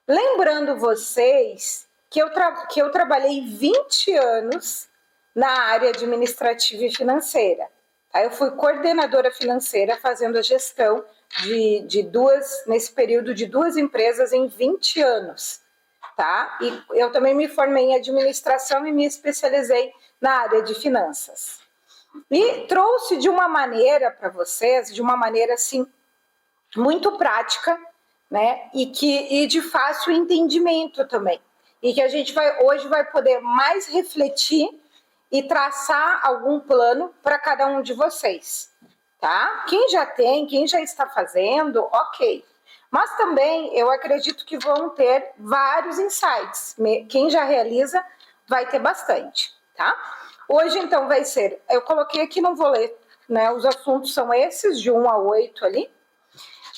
Lembrando vocês que eu trabalhei 20 anos na área administrativa e financeira. Tá? Eu fui coordenadora financeira fazendo a gestão nesse período de duas empresas em 20 anos. Tá? E eu também me formei em administração e me especializei na área de finanças. E trouxe de uma maneira para vocês, de uma maneira assim, muito prática, né? E de fácil entendimento também. E que a gente hoje vai poder mais refletir e traçar algum plano para cada um de vocês, tá? Quem já tem, quem já está fazendo, ok. Mas também eu acredito que vão ter vários insights. Quem já realiza vai ter bastante, tá? Hoje, então, vai ser... Eu coloquei aqui, não vou ler, né? Os assuntos são esses, de 1 a 8 ali.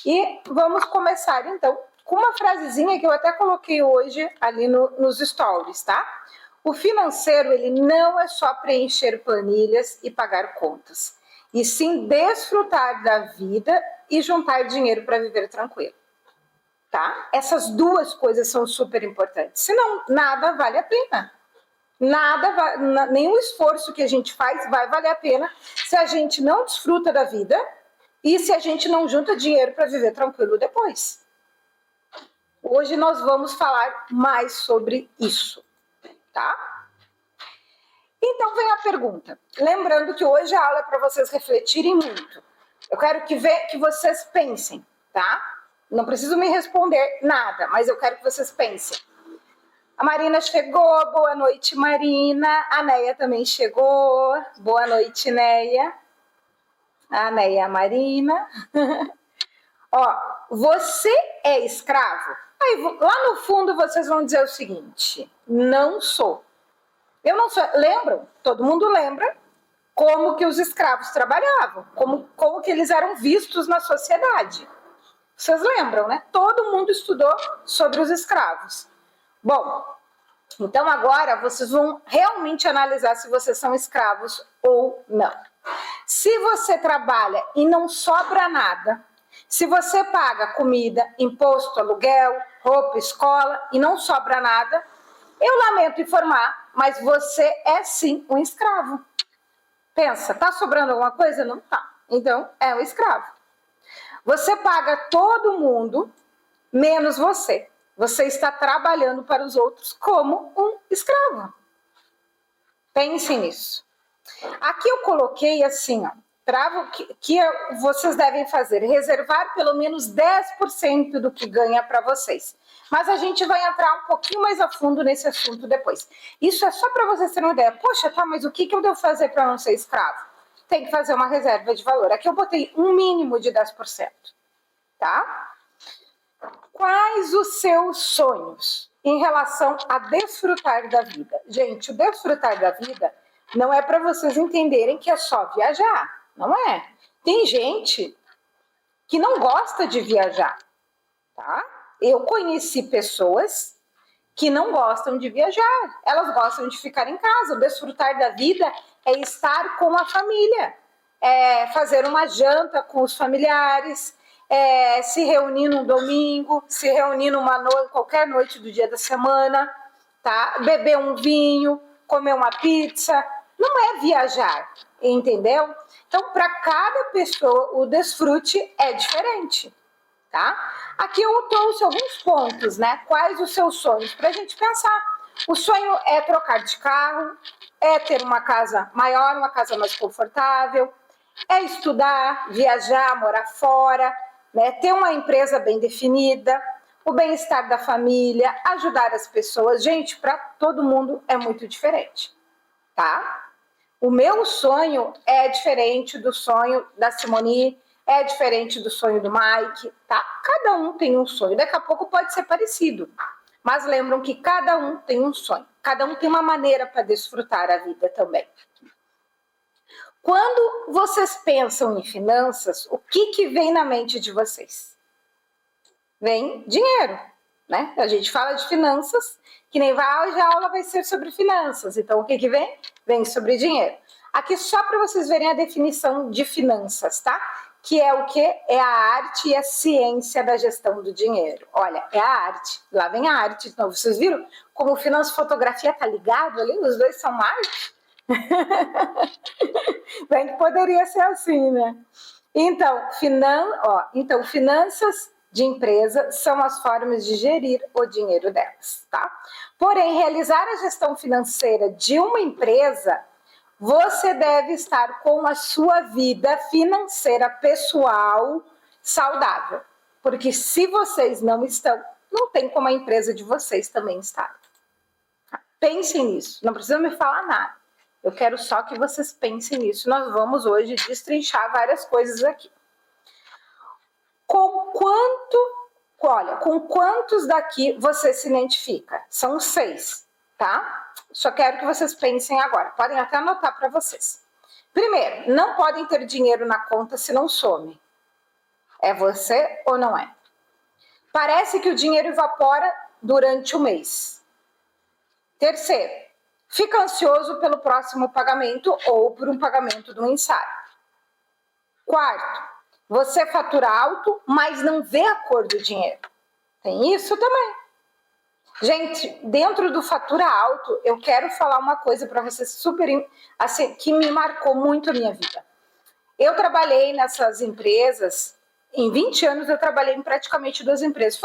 E vamos começar, então, com uma frasezinha que eu até coloquei hoje ali nos stories, tá? O financeiro, ele não é só preencher planilhas e pagar contas, e sim desfrutar da vida e juntar dinheiro para viver tranquilo, tá? Essas duas coisas são super importantes, senão nada vale a pena. Nenhum esforço que a gente faz vai valer a pena se a gente não desfruta da vida e se a gente não junta dinheiro para viver tranquilo depois. Hoje nós vamos falar mais sobre isso, tá? Então vem a pergunta. Lembrando que hoje a aula é para vocês refletirem muito. Eu quero que vocês pensem, tá? Não preciso me responder nada, mas eu quero que vocês pensem. A Marina chegou, boa noite, Marina. A Neia também chegou, boa noite, Neia. A Neia, a Marina. Ó, você é escravo? Aí, lá no fundo, vocês vão dizer o seguinte: não sou. Eu não sou. Lembram? Todo mundo lembra como que os escravos trabalhavam, como que eles eram vistos na sociedade. Vocês lembram, né? Todo mundo estudou sobre os escravos. Bom, então agora vocês vão realmente analisar se vocês são escravos ou não. Se você trabalha e não sobra nada, se você paga comida, imposto, aluguel, roupa, escola e não sobra nada, eu lamento informar, mas você é sim um escravo. Pensa, tá sobrando alguma coisa? Não tá. Então, é um escravo. Você paga todo mundo, menos você. Você está trabalhando para os outros como um escravo. Pensem nisso. Aqui eu coloquei assim, ó, que vocês devem fazer, reservar pelo menos 10% do que ganha para vocês. Mas a gente vai entrar um pouquinho mais a fundo nesse assunto depois. Isso é só para vocês terem uma ideia. Poxa, tá, mas o que eu devo fazer para não ser escravo? Tem que fazer uma reserva de valor. Aqui eu botei um mínimo de 10%, tá? Quais os seus sonhos em relação a desfrutar da vida? Gente, o desfrutar da vida não é para vocês entenderem que é só viajar, não é? Tem gente que não gosta de viajar, tá? Eu conheci pessoas que não gostam de viajar, elas gostam de ficar em casa. O desfrutar da vida é estar com a família, é fazer uma janta com os familiares, se reunir num domingo, se reunir qualquer noite do dia da semana, tá? Beber um vinho, comer uma pizza. Não é viajar, entendeu? Então, para cada pessoa, o desfrute é diferente, tá? Aqui eu trouxe alguns pontos, né? Quais os seus sonhos? Para a gente pensar. O sonho é trocar de carro, é ter uma casa maior, uma casa mais confortável, é estudar, viajar, morar fora, né? Ter uma empresa bem definida, o bem-estar da família, ajudar as pessoas. Gente, para todo mundo é muito diferente, tá? O meu sonho é diferente do sonho da Simone, é diferente do sonho do Mike, tá? Cada um tem um sonho. Daqui a pouco pode ser parecido, mas lembram que cada um tem um sonho. Cada um tem uma maneira para desfrutar a vida também. Quando vocês pensam em finanças, o que vem na mente de vocês? Vem dinheiro, né? A gente fala de finanças, que nem hoje a aula vai ser sobre finanças. Então, o que vem? Vem sobre dinheiro. Aqui só para vocês verem a definição de finanças, tá? que é o quê? É a arte e a ciência da gestão do dinheiro. Olha, é a arte. Lá vem a arte de novo. Vocês viram como o finanças e fotografia tá ligado ali? Os dois são arte? Bem que poderia ser assim, né? Então, finanças de empresa são as formas de gerir o dinheiro delas, tá? Porém, realizar a gestão financeira de uma empresa, você deve estar com a sua vida financeira pessoal saudável. Porque se vocês não estão, não tem como a empresa de vocês também estar. Pensem nisso, não precisa me falar nada. Eu quero só que vocês pensem nisso. Nós vamos hoje destrinchar várias coisas aqui. Com quantos daqui você se identifica? São 6, tá? Só quero que vocês pensem agora. Podem até anotar para vocês. Primeiro, não podem ter dinheiro na conta se não some. É você ou não é? Parece que o dinheiro evapora durante o mês. Terceiro, fica ansioso pelo próximo pagamento ou por um pagamento do ensaio. Quarto, você fatura alto, mas não vê a cor do dinheiro. Tem isso também. Gente, dentro do fatura alto, eu quero falar uma coisa para vocês super, assim, que me marcou muito a minha vida. Eu trabalhei nessas empresas, em 20 anos eu trabalhei em praticamente 2 empresas.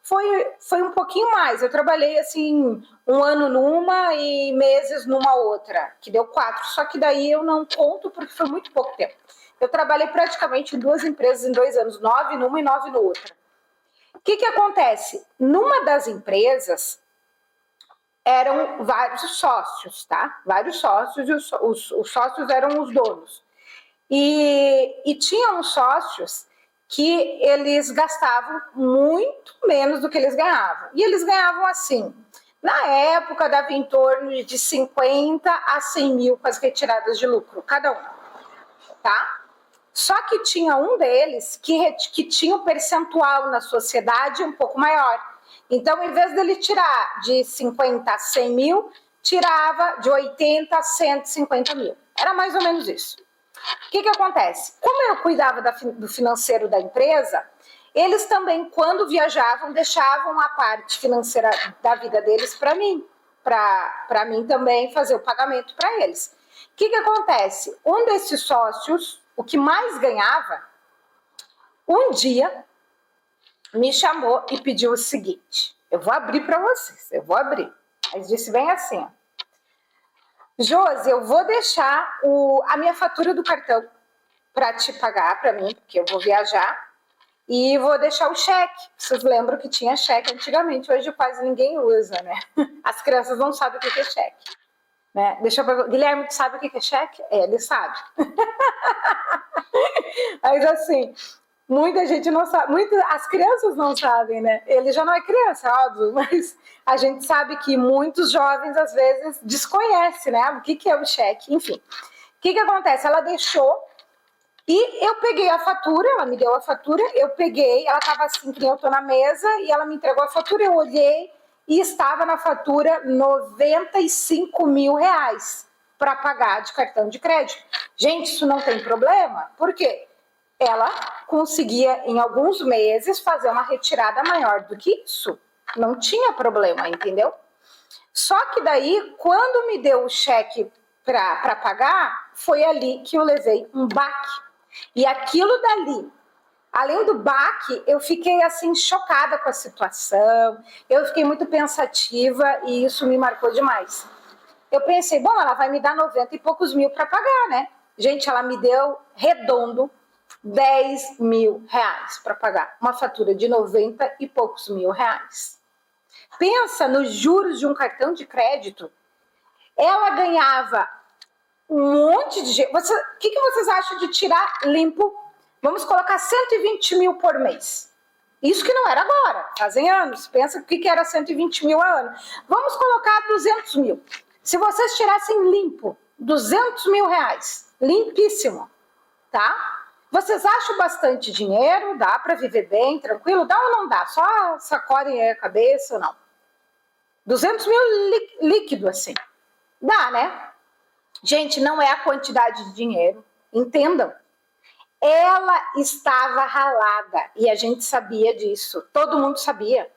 Foi um pouquinho mais, eu trabalhei assim, 1 ano numa e meses numa outra, que deu 4, só que daí eu não conto porque foi muito pouco tempo. Eu trabalhei praticamente em 2 empresas em 2 anos, 9 numa e 9 na outra. O que acontece? Numa das empresas, eram vários sócios, tá? Vários sócios, e os sócios eram os donos. E tinham sócios que eles gastavam muito menos do que eles ganhavam. E eles ganhavam assim, na época dava em torno de 50 a 100 mil com as retiradas de lucro, cada um, tá? Só que tinha um deles que tinha um percentual na sociedade um pouco maior. Então, em vez dele tirar de 50 a 100 mil, tirava de 80 a 150 mil. Era mais ou menos isso. O que acontece? Como eu cuidava do financeiro da empresa, eles também, quando viajavam, deixavam a parte financeira da vida deles para mim. Para mim também fazer o pagamento para eles. O que acontece? Um desses sócios, o que mais ganhava, um dia me chamou e pediu o seguinte, eu vou abrir para vocês, eu vou abrir. Mas disse bem assim, ó, Josi, eu vou deixar a minha fatura do cartão para te pagar para mim, porque eu vou viajar, e vou deixar o cheque. Vocês lembram que tinha cheque antigamente, hoje quase ninguém usa, né? As crianças não sabem o que é cheque. Né? Deixa eu perguntar, Guilherme, tu sabe o que é cheque? É, ele sabe. Mas assim, muita gente não sabe, as crianças não sabem, né? Ele já não é criança, óbvio, mas a gente sabe que muitos jovens às vezes desconhecem, né? O que é o cheque, enfim. O que acontece? Ela deixou e eu peguei a fatura, ela me deu a fatura, eu peguei, ela estava assim, que nem eu tô na mesa, e ela me entregou a fatura, eu olhei e estava na fatura 95 mil reais para pagar de cartão de crédito. Gente, isso não tem problema, por quê? Ela conseguia, em alguns meses, fazer uma retirada maior do que isso. Não tinha problema, entendeu? Só que daí, quando me deu o cheque para pagar, foi ali que eu levei um baque. E aquilo dali, além do baque, eu fiquei assim chocada com a situação, eu fiquei muito pensativa e isso me marcou demais. Eu pensei, bom, ela vai me dar 90 e poucos mil para pagar, né? Gente, ela me deu redondo 10 mil reais para pagar uma fatura de 90 e poucos mil reais. Pensa nos juros de um cartão de crédito. Ela ganhava um monte de gente. O que vocês acham de tirar limpo? Vamos colocar 120 mil por mês. Isso que não era agora, fazem anos. Pensa o que era 120 mil a ano. Vamos colocar 200 mil. Se vocês tirassem limpo 200 mil reais, limpíssimo, tá? Vocês acham bastante dinheiro? Dá para viver bem, tranquilo? Dá ou não dá? Só sacodem a cabeça ou não? 200 mil líquido assim. Dá, né? Gente, não é a quantidade de dinheiro. Entendam. Ela estava ralada e a gente sabia disso, todo mundo sabia.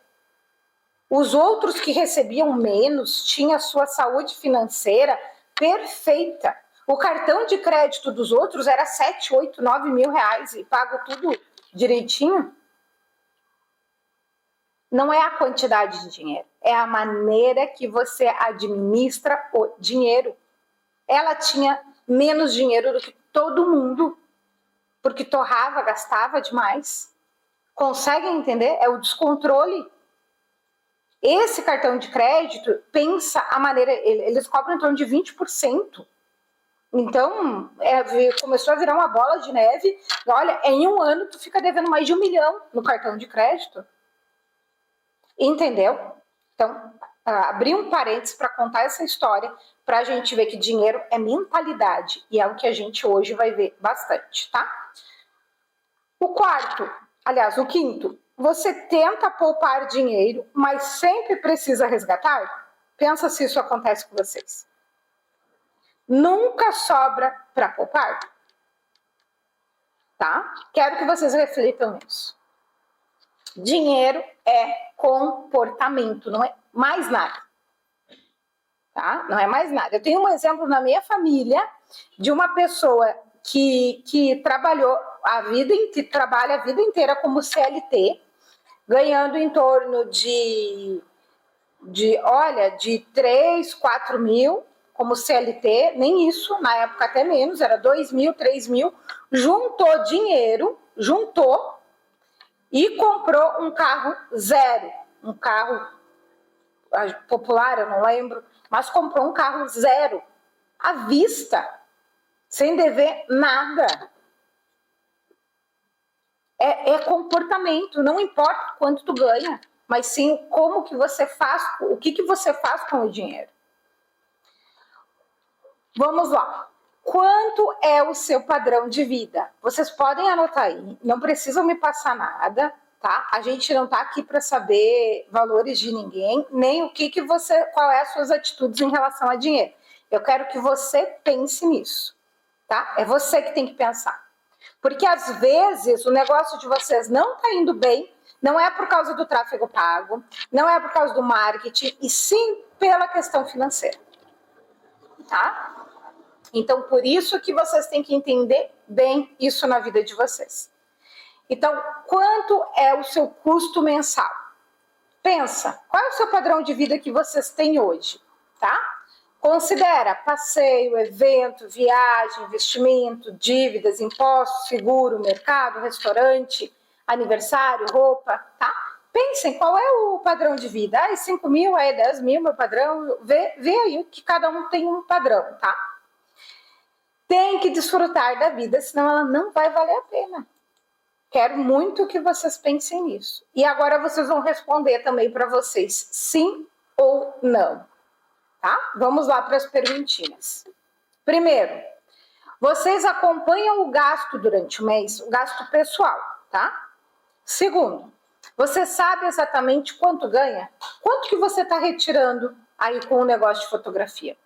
Os outros que recebiam menos tinham a sua saúde financeira perfeita. O cartão de crédito dos outros era 7, 8, 9 mil reais e pago tudo direitinho. Não é a quantidade de dinheiro, é a maneira que você administra o dinheiro. Ela tinha menos dinheiro do que todo mundo, porque torrava, gastava demais. Conseguem entender? É o descontrole. Esse cartão de crédito, pensa a maneira, eles cobram em torno de 20%. Então, começou a virar uma bola de neve. Olha, em um ano tu fica devendo mais de 1 milhão no cartão de crédito. Entendeu? Então, abri um parênteses para contar essa história, para a gente ver que dinheiro é mentalidade, e é o que a gente hoje vai ver bastante, tá? O quinto, você tenta poupar dinheiro, mas sempre precisa resgatar? Pensa se isso acontece com vocês. Nunca sobra para poupar? Tá? Quero que vocês reflitam nisso. Dinheiro é comportamento, não é mais nada. Tá? Não é mais nada. Eu tenho um exemplo na minha família de uma pessoa que trabalhou trabalha a vida inteira como CLT, ganhando em torno de 3, 4 mil como CLT, nem isso, na época até menos, era 2 mil, 3 mil, juntou dinheiro, e comprou um carro zero, um carro popular, eu não lembro, mas comprou um carro zero, à vista, sem dever nada. É comportamento, não importa quanto tu ganha, mas sim como que você faz, o que você faz com o dinheiro. Vamos lá. Quanto é o seu padrão de vida? Vocês podem anotar aí, não precisam me passar nada, tá? A gente não tá aqui para saber valores de ninguém, nem qual é as suas atitudes em relação a dinheiro. Eu quero que você pense nisso, tá? É você que tem que pensar. Porque às vezes o negócio de vocês não tá indo bem, não é por causa do tráfego pago, não é por causa do marketing, e sim pela questão financeira, tá? Então, por isso que vocês têm que entender bem isso na vida de vocês. Então, quanto é o seu custo mensal? Pensa, qual é o seu padrão de vida que vocês têm hoje, tá? Considera passeio, evento, viagem, investimento, dívidas, impostos, seguro, mercado, restaurante, aniversário, roupa, tá? Pensem qual é o padrão de vida. É 5 mil, é 10 mil, meu padrão. Vê aí que cada um tem um padrão, tá? Tem que desfrutar da vida, senão ela não vai valer a pena. Quero muito que vocês pensem nisso. E agora vocês vão responder também para vocês, sim ou não. Tá? Vamos lá para as perguntinhas. Primeiro, vocês acompanham o gasto durante o mês, o gasto pessoal, tá? Segundo, você sabe exatamente quanto ganha? Quanto que você está retirando aí com o negócio de fotografia?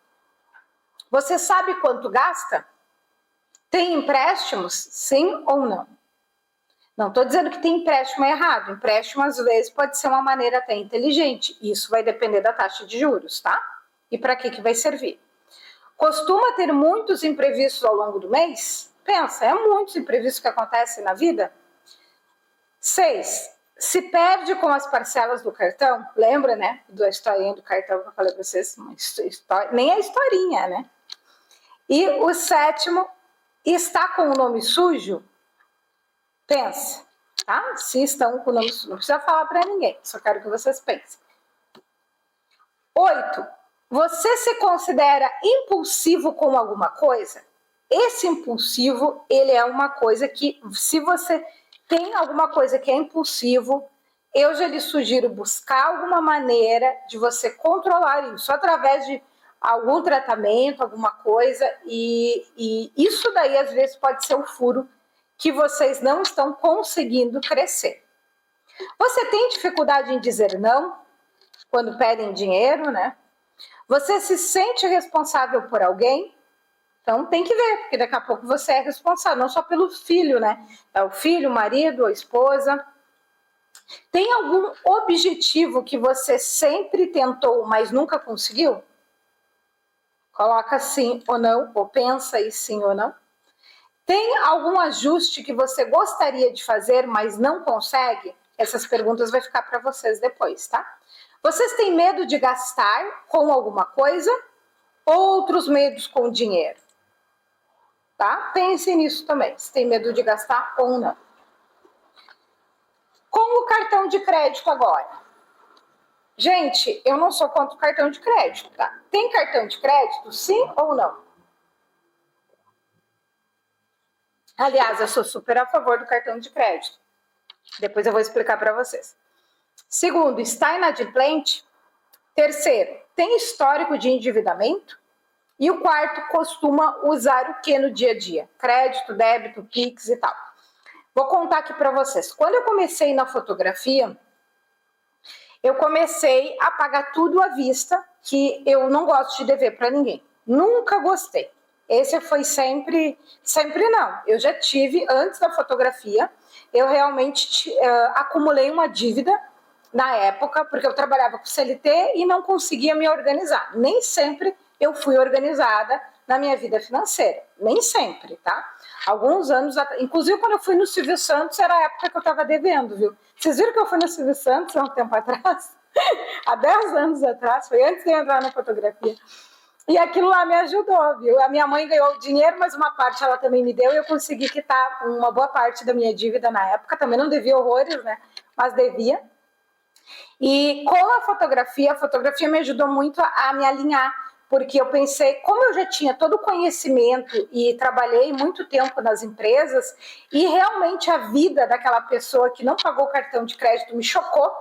Você sabe quanto gasta? Tem empréstimos? Sim ou não? Não estou dizendo que tem empréstimo errado. Empréstimo, às vezes, pode ser uma maneira até inteligente. Isso vai depender da taxa de juros, tá? E para que vai servir? Costuma ter muitos imprevistos ao longo do mês? Pensa, é muitos imprevistos que acontecem na vida? 6. Se perde com as parcelas do cartão? Lembra, né? Da historinha do cartão que eu falei para vocês? Nem a historinha, né? E o 7, está com o nome sujo? Pensa, tá? Se estão com o nome sujo. Não precisa falar para ninguém, só quero que vocês pensem. 8. Você se considera impulsivo com alguma coisa? Esse impulsivo, ele é uma coisa que, se você tem alguma coisa que é impulsivo, eu já lhe sugiro buscar alguma maneira de você controlar isso, através de algum tratamento, alguma coisa, e isso daí às vezes pode ser o furo que vocês não estão conseguindo crescer. Você tem dificuldade em dizer não quando pedem dinheiro, né? Você se sente responsável por alguém? Então tem que ver, porque daqui a pouco você é responsável, não só pelo filho, né? É o filho, o marido, a esposa. Tem algum objetivo que você sempre tentou, mas nunca conseguiu? Coloca sim ou não, ou pensa aí sim ou não. Tem algum ajuste que você gostaria de fazer, mas não consegue? Essas perguntas vai ficar para vocês depois, tá? Vocês têm medo de gastar com alguma coisa? Outros medos com dinheiro? Tá? Pense nisso também, se tem medo de gastar ou não. Com o cartão de crédito agora. Gente, eu não sou contra o cartão de crédito, tá? Tem cartão de crédito, sim ou não? Aliás, eu sou super a favor do cartão de crédito. Depois eu vou explicar para vocês. Segundo, está inadimplente. Terceiro, tem histórico de endividamento. E o quarto, costuma usar o que no dia a dia? Crédito, débito, Pix e tal. Vou contar aqui para vocês. Quando eu comecei na fotografia, eu comecei a pagar tudo à vista, que eu não gosto de dever para ninguém. Nunca gostei. Esse foi sempre não. Eu já tive, antes da fotografia, eu realmente acumulei uma dívida na época, porque eu trabalhava com CLT e não conseguia me organizar. Nem sempre eu fui organizada na minha vida financeira. Nem sempre, tá? Alguns anos, inclusive quando eu fui no Silvio Santos, era a época que eu estava devendo, viu? Vocês viram que eu fui no Silvio Santos há um tempo atrás? Há 10 anos atrás, foi antes de eu entrar na fotografia. E aquilo lá me ajudou, viu? A minha mãe ganhou dinheiro, mas uma parte ela também me deu e eu consegui quitar uma boa parte da minha dívida na época. Também não devia horrores, né? Mas devia. E com a fotografia me ajudou muito a me alinhar, porque eu pensei, como eu já tinha todo o conhecimento e trabalhei muito tempo nas empresas, e realmente a vida daquela pessoa que não pagou o cartão de crédito me chocou,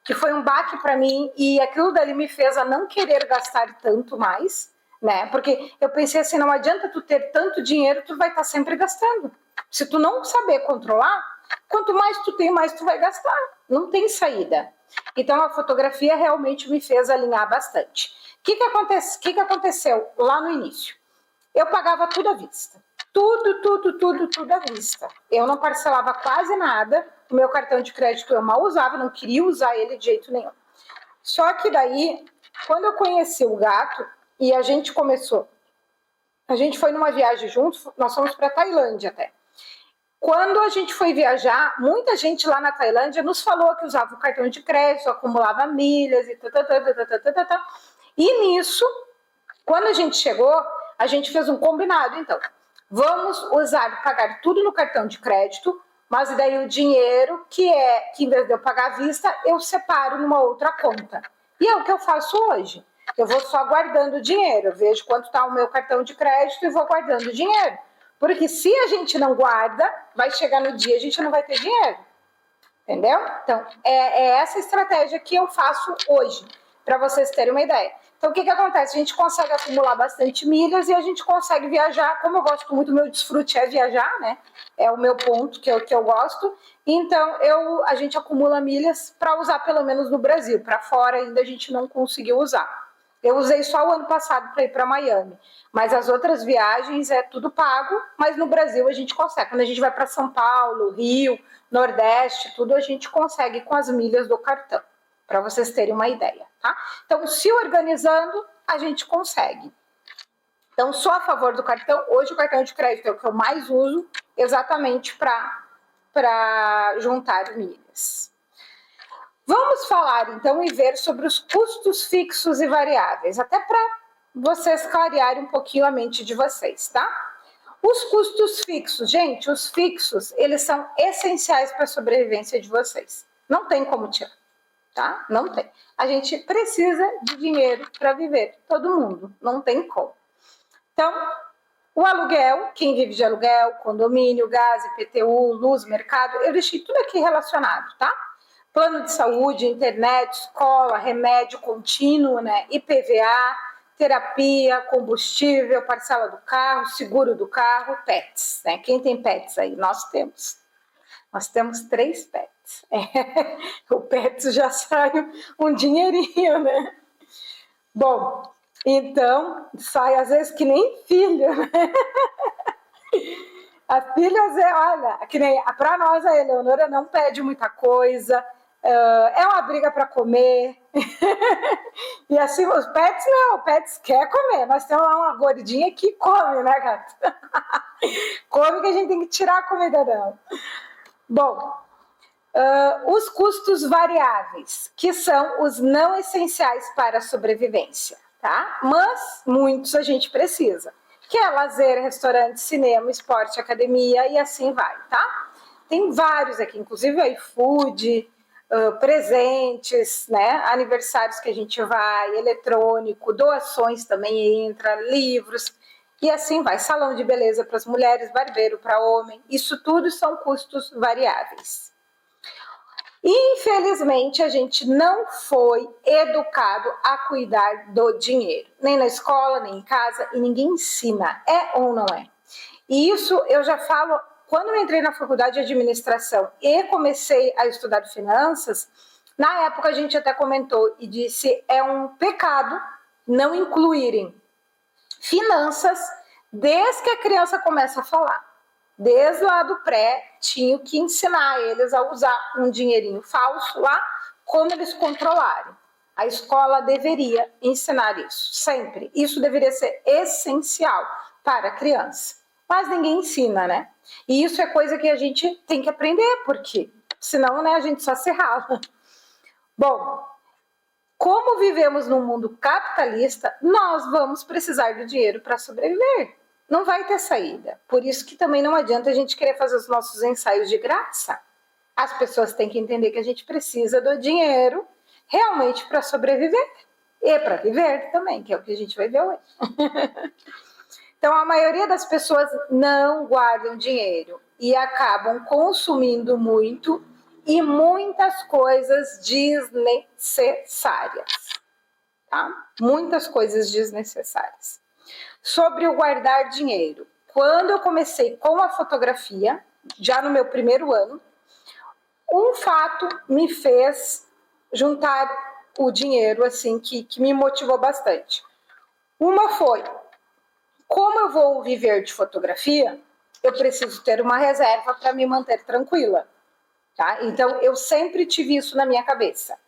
que foi um baque para mim, e aquilo dali me fez a não querer gastar tanto mais, né? Porque eu pensei assim, não adianta tu ter tanto dinheiro, tu vai estar sempre gastando. Se tu não saber controlar, quanto mais tu tem, mais tu vai gastar. Não tem saída. Então a fotografia realmente me fez alinhar bastante. O que aconteceu lá no início? Eu pagava tudo à vista. Tudo à vista. Eu não parcelava quase nada. O meu cartão de crédito eu mal usava, não queria usar ele de jeito nenhum. Só que daí, quando eu conheci o gato e a gente foi numa viagem juntos, nós fomos para Tailândia até. Quando a gente foi viajar, muita gente lá na Tailândia nos falou que usava o cartão de crédito, acumulava milhas e E nisso, quando a gente chegou, a gente fez um combinado, então. Vamos pagar tudo no cartão de crédito, mas daí o dinheiro, que em vez de eu pagar à vista, eu separo numa outra conta. E é o que eu faço hoje. Eu vou só guardando dinheiro, eu vejo quanto está o meu cartão de crédito e vou guardando dinheiro. Porque se a gente não guarda, vai chegar no dia, a gente não vai ter dinheiro. Entendeu? Então, é essa estratégia que eu faço hoje, para vocês terem uma ideia. Então, o que acontece? A gente consegue acumular bastante milhas e a gente consegue viajar. Como eu gosto muito, meu desfrute é viajar, né? É o meu ponto que eu gosto. Então, a gente acumula milhas para usar pelo menos no Brasil. Para fora ainda a gente não conseguiu usar. Eu usei só o ano passado para ir para Miami. Mas as outras viagens é tudo pago, mas no Brasil a gente consegue. Quando a gente vai para São Paulo, Rio, Nordeste, tudo a gente consegue com as milhas do cartão, para vocês terem uma ideia, tá? Então, se organizando, a gente consegue. Então, sou a favor do cartão. Hoje o cartão de crédito é o que eu mais uso, exatamente para juntar milhas. Vamos falar, então, e ver sobre os custos fixos e variáveis, até para vocês clarearem um pouquinho a mente de vocês, tá? Os custos fixos, gente, os fixos, eles são essenciais para a sobrevivência de vocês. Não tem como tirar, tá? Não tem. A gente precisa de dinheiro para viver, todo mundo, não tem como. Então, o aluguel, quem vive de aluguel, condomínio, gás, IPTU, luz, mercado, eu deixei tudo aqui relacionado, tá? Plano de saúde, internet, escola, remédio contínuo, né? IPVA, terapia, combustível, parcela do carro, seguro do carro, pets, né? Quem tem pets aí? Nós temos. Nós temos 3 pets. O pets já sai um dinheirinho, né? Bom, Então, sai às vezes que nem filho, né? A filha, olha, que nem para nós a Eleonora não pede muita coisa, é uma briga para comer. E assim, os pets não, os pets quer comer. Nós temos lá uma gordinha que come, né, gato? Come que a gente tem que tirar a comida dela. Bom, os custos variáveis, que são os não essenciais para a sobrevivência, tá? Mas muitos a gente precisa, que é lazer, restaurante, cinema, esporte, academia e assim vai, tá? Tem vários aqui, inclusive o iFood, presentes, né? Aniversários que a gente vai, eletrônico, doações também entra, livros e assim vai. Salão de beleza para as mulheres, barbeiro para homem, isso tudo são custos variáveis. Infelizmente, a gente não foi educado a cuidar do dinheiro, nem na escola, nem em casa, e ninguém ensina, é ou não é? E isso eu já falo, quando eu entrei na faculdade de administração e comecei a estudar finanças, na época a gente até comentou e disse, é um pecado não incluírem finanças desde que a criança começa a falar. Desde lá do pré, tinha que ensinar eles a usar um dinheirinho falso lá, como eles controlarem. A escola deveria ensinar isso, sempre. Isso deveria ser essencial para a criança. Mas ninguém ensina, né? E isso é coisa que a gente tem que aprender, porque senão, né, a gente só se rala. Bom, como vivemos num mundo capitalista, nós vamos precisar do dinheiro para sobreviver. Não vai ter saída. Por isso que também não adianta a gente querer fazer os nossos ensaios de graça. As pessoas têm que entender que a gente precisa do dinheiro realmente para sobreviver. E para viver também, que é o que a gente vai ver hoje. Então, a maioria das pessoas não guardam dinheiro e acabam consumindo muito e muitas coisas desnecessárias. Tá? Muitas coisas desnecessárias. Sobre o guardar dinheiro. Quando eu comecei com a fotografia, já no meu primeiro ano, um fato me fez juntar o dinheiro, assim, que me motivou bastante. Uma foi, como eu vou viver de fotografia, eu preciso ter uma reserva para me manter tranquila, tá? Então, eu sempre tive isso na minha cabeça.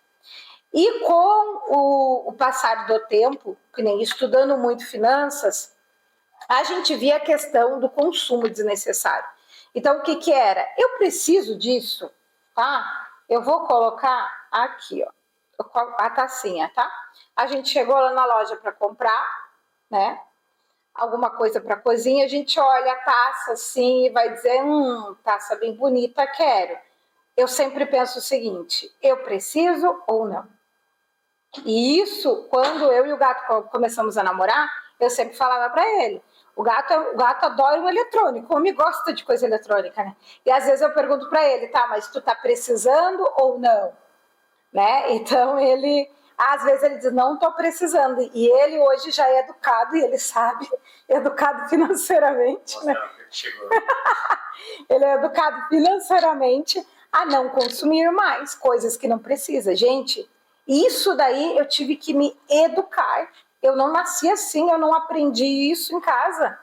E com o passar do tempo, que nem estudando muito finanças, a gente via a questão do consumo desnecessário. Então, o que que era? Eu preciso disso, tá? Eu vou colocar aqui, ó, a tacinha, tá? A gente chegou lá na loja para comprar, né? Alguma coisa para cozinha, a gente olha a taça assim e vai dizer, taça bem bonita, quero. Eu sempre penso o seguinte, eu preciso ou não? E isso, quando eu e o gato começamos a namorar, eu sempre falava para ele, o gato adora um eletrônico, o homem gosta de coisa eletrônica, né? E às vezes eu pergunto para ele, tá, mas tu tá precisando ou não? Né? Então ele, às vezes ele diz, não tô precisando. E ele hoje já é educado e ele sabe, educado financeiramente, né? Ele é educado financeiramente a não consumir mais coisas que não precisa. Gente, isso daí eu tive que me educar. Eu não nasci assim, eu não aprendi isso em casa.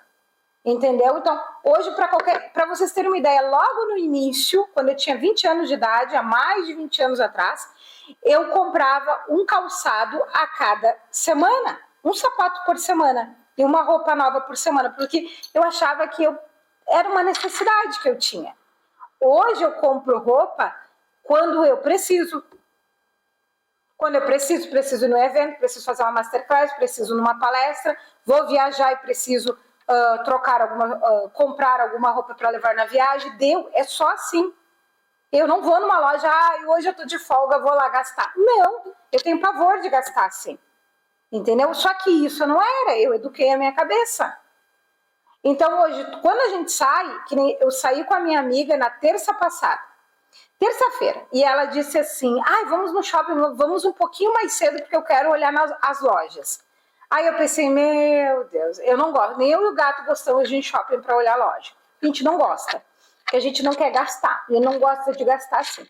Entendeu? Então, hoje, para vocês terem uma ideia, logo no início, quando eu tinha 20 anos de idade, há mais de 20 anos atrás, eu comprava um calçado a cada semana, um sapato por semana e uma roupa nova por semana, porque eu achava que era uma necessidade que eu tinha. Hoje eu compro roupa quando eu preciso. Quando eu preciso ir no evento, preciso fazer uma masterclass, preciso numa palestra, vou viajar e preciso comprar alguma roupa para levar na viagem. É só assim. Eu não vou numa loja, hoje eu tô de folga, vou lá gastar. Não, eu tenho pavor de gastar assim. Entendeu? Só que isso não era, eu eduquei a minha cabeça. Então hoje, quando a gente sai, que nem eu saí com a minha amiga na terça-feira, e ela disse assim, vamos no shopping, vamos um pouquinho mais cedo, porque eu quero olhar as lojas. Aí eu pensei, meu Deus, eu não gosto, nem eu e o gato gostamos de ir em shopping para olhar a loja. A gente não gosta, porque a gente não quer gastar, e não gosta de gastar assim. O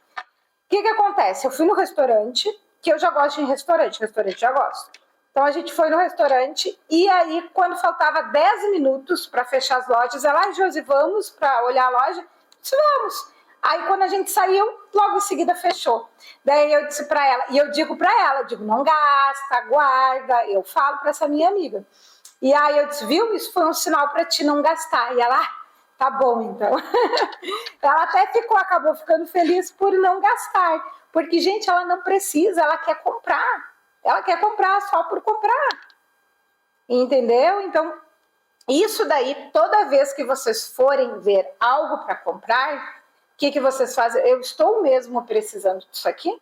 que acontece? Eu fui no restaurante, que eu já gosto de ir em restaurante já gosto. Então a gente foi no restaurante e aí quando faltava 10 minutos para fechar as lojas, ela, Josi, vamos para olhar a loja? Disse, vamos. Aí quando a gente saiu, logo em seguida fechou. Daí eu disse para ela, e eu digo para ela, eu digo, não gasta, guarda, eu falo para essa minha amiga. E aí eu disse, viu, isso foi um sinal para ti não gastar. E ela, tá bom então. Ela até acabou ficando feliz por não gastar. Porque, gente, ela não precisa, ela quer comprar. Ela quer comprar só por comprar. Entendeu? Então, isso daí, toda vez que vocês forem ver algo para comprar, o que vocês fazem? Eu estou mesmo precisando disso aqui?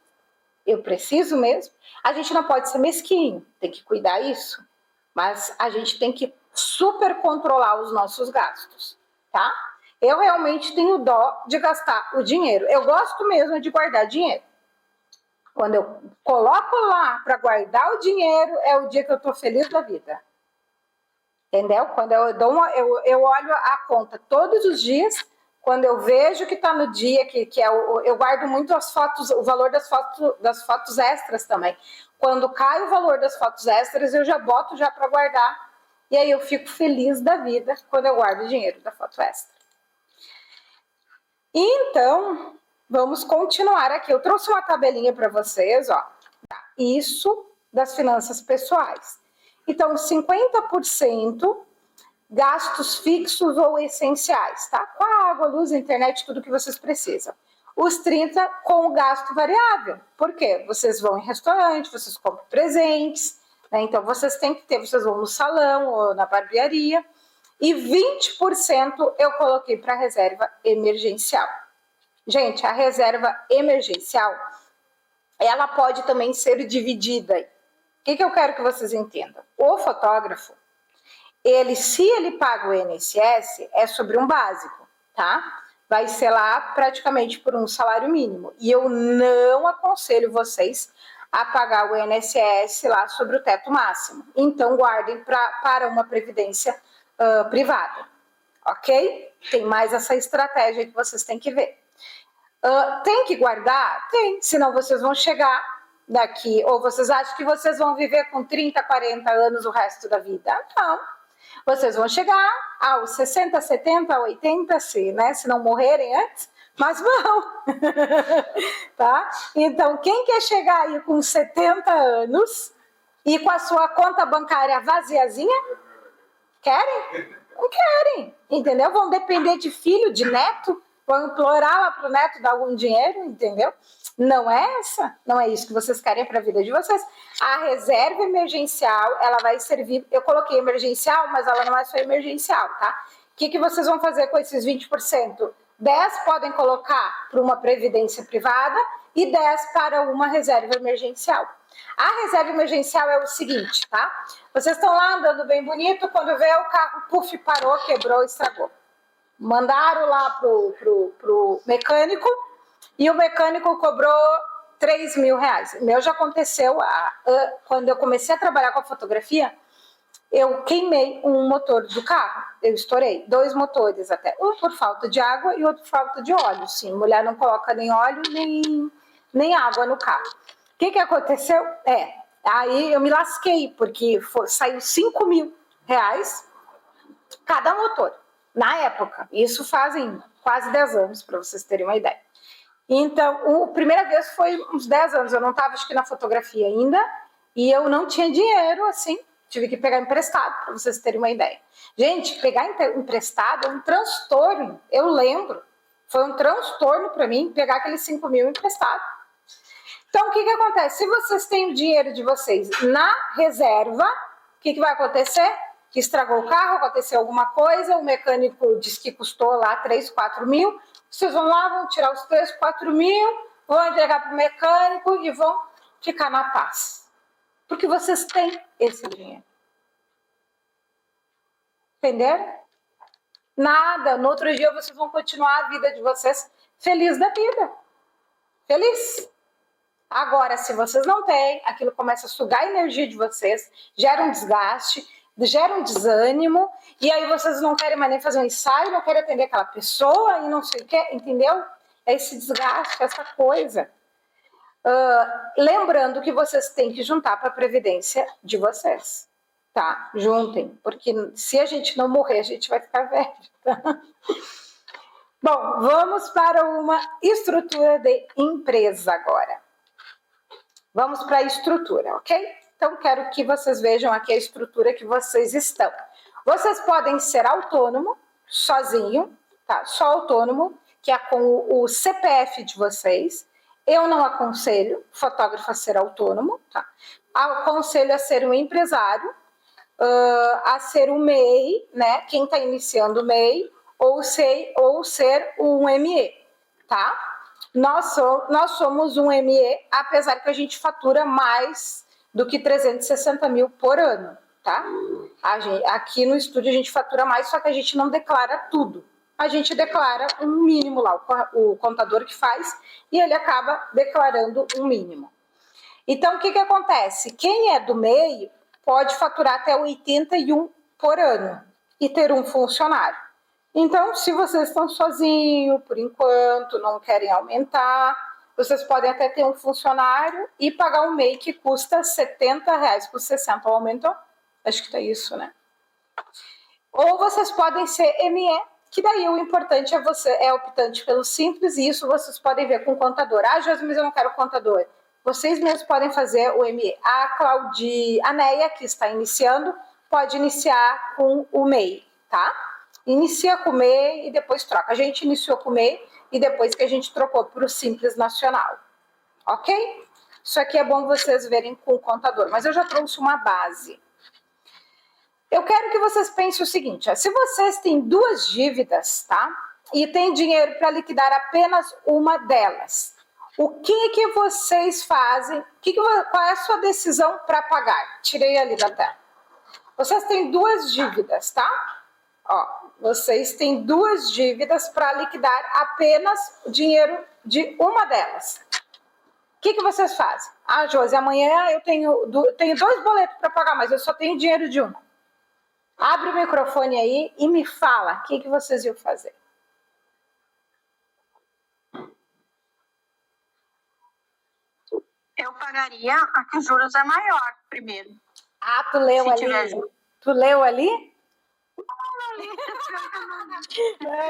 Eu preciso mesmo? A gente não pode ser mesquinho, tem que cuidar isso. Mas a gente tem que super controlar os nossos gastos, tá? Eu realmente tenho dó de gastar o dinheiro. Eu gosto mesmo de guardar dinheiro. Quando eu coloco lá para guardar o dinheiro, é o dia que eu tô feliz da vida. Entendeu? Quando eu olho a conta todos os dias, quando eu vejo que está no dia, eu guardo muito as fotos, o valor das fotos extras também. Quando cai o valor das fotos extras, eu já boto já para guardar. E aí eu fico feliz da vida quando eu guardo o dinheiro da foto extra. Então, vamos continuar aqui. Eu trouxe uma tabelinha para vocês, ó. Isso das finanças pessoais. Então, 50% gastos fixos ou essenciais, tá? Com a água, luz, internet, tudo que vocês precisam. Os 30% com o gasto variável. Por quê? Vocês vão em restaurante, vocês compram presentes, né? Então, vocês têm que ter, vocês vão no salão ou na barbearia. E 20% eu coloquei para reserva emergencial. Gente, a reserva emergencial, ela pode também ser dividida. O que eu quero que vocês entendam? O fotógrafo, se ele paga o INSS, é sobre um básico, tá? Vai ser lá praticamente por um salário mínimo. E eu não aconselho vocês a pagar o INSS lá sobre o teto máximo. Então, guardem para uma previdência privada, ok? Tem mais essa estratégia que vocês têm que ver. Tem que guardar? Tem, senão vocês vão chegar daqui, ou vocês acham que vocês vão viver com 30, 40 anos o resto da vida? Não. Vocês vão chegar aos 60, 70, 80, se não morrerem antes, mas vão. Tá? Então, quem quer chegar aí com 70 anos e com a sua conta bancária vaziazinha? Querem? Não querem, entendeu? Vão depender de filho, de neto, vão implorar lá para o neto dar algum dinheiro, entendeu? Não é isso que vocês querem para a vida de vocês. A reserva emergencial, ela vai servir, eu coloquei emergencial, mas ela não é só emergencial, tá? O que vocês vão fazer com esses 20%? 10 podem colocar para uma previdência privada e 10 para uma reserva emergencial. A reserva emergencial é o seguinte, tá? Vocês estão lá andando bem bonito, quando vê o carro, puf, parou, quebrou, estragou. Mandaram lá pro mecânico e o mecânico cobrou 3 mil reais. O meu já aconteceu, quando eu comecei a trabalhar com a fotografia, eu queimei um motor do carro, eu estourei 2 motores até, um por falta de água e outro por falta de óleo, sim, mulher não coloca nem óleo nem água no carro. O que aconteceu? Aí eu me lasquei, porque saiu 5 mil reais cada motor, na época, isso fazem quase 10 anos, para vocês terem uma ideia. Então, a primeira vez foi uns 10 anos, eu não estava, acho que na fotografia ainda, e eu não tinha dinheiro, assim, tive que pegar emprestado, para vocês terem uma ideia. Gente, pegar emprestado é um transtorno, eu lembro, foi um transtorno para mim pegar aqueles 5 mil emprestado. Então, o que acontece? Se vocês têm o dinheiro de vocês na reserva, o que vai acontecer? Que estragou o carro, aconteceu alguma coisa, o mecânico disse que custou lá 3, 4 mil, vocês vão lá, vão tirar os 3, 4 mil, vão entregar para o mecânico e vão ficar na paz. Porque vocês têm esse dinheiro. Entenderam? Nada, no outro dia vocês vão continuar a vida de vocês feliz da vida. Feliz. Agora, se vocês não têm, aquilo começa a sugar a energia de vocês, gera um desgaste, gera um desânimo, e aí vocês não querem mais nem fazer um ensaio, não querem atender aquela pessoa e não sei o que, entendeu? É esse desgaste, essa coisa. Lembrando que vocês têm que juntar para a previdência de vocês, tá? Juntem, porque se a gente não morrer, a gente vai ficar velho, tá? Bom, vamos para uma estrutura de empresa agora. Vamos para a estrutura, ok? Então, quero que vocês vejam aqui a estrutura que vocês estão. Vocês podem ser autônomo, sozinho, tá? Só autônomo, que é com o CPF de vocês. Eu não aconselho fotógrafo a ser autônomo, tá? Aconselho a ser um empresário, a ser um MEI, né? Quem está iniciando o MEI, ou ser um ME, tá? Nós somos um ME, apesar que a gente fatura mais do que 360 mil por ano, tá? Aqui no estúdio a gente fatura mais, só que a gente não declara tudo. A gente declara um mínimo lá, o contador que faz, e ele acaba declarando um mínimo. Então, o que acontece? Quem é do MEI pode faturar até 81 por ano e ter um funcionário. Então, se vocês estão sozinhos, por enquanto, não querem aumentar, vocês podem até ter um funcionário e pagar um MEI que custa R$70 por 60. Aumentou? Acho que tá isso, né? Ou vocês podem ser ME, que daí o importante é optante pelo simples, e isso vocês podem ver com o contador. Ah, Josi, mas eu não quero contador. Vocês mesmos podem fazer o ME. A Neia, que está iniciando, pode iniciar com o MEI, tá? Inicia com o MEI e depois troca. A gente iniciou com o MEI e depois que a gente trocou para o Simples Nacional. Ok? Isso aqui é bom vocês verem com o contador, mas eu já trouxe uma base. Eu quero que vocês pensem o seguinte, ó, se vocês têm duas dívidas, tá? E tem dinheiro para liquidar apenas uma delas, o que vocês fazem? Qual é a sua decisão para pagar? Tirei ali da tela. Vocês têm duas dívidas, tá? Ó, vocês têm duas dívidas para liquidar apenas o dinheiro de uma delas. O que vocês fazem? Ah, Josi, amanhã eu tenho 2 boletos para pagar, mas eu só tenho dinheiro de uma. Abre o microfone aí e me fala o que vocês iam fazer. Eu pagaria a que os juros é maior primeiro. Ah, tu leu ali? Tu leu ali?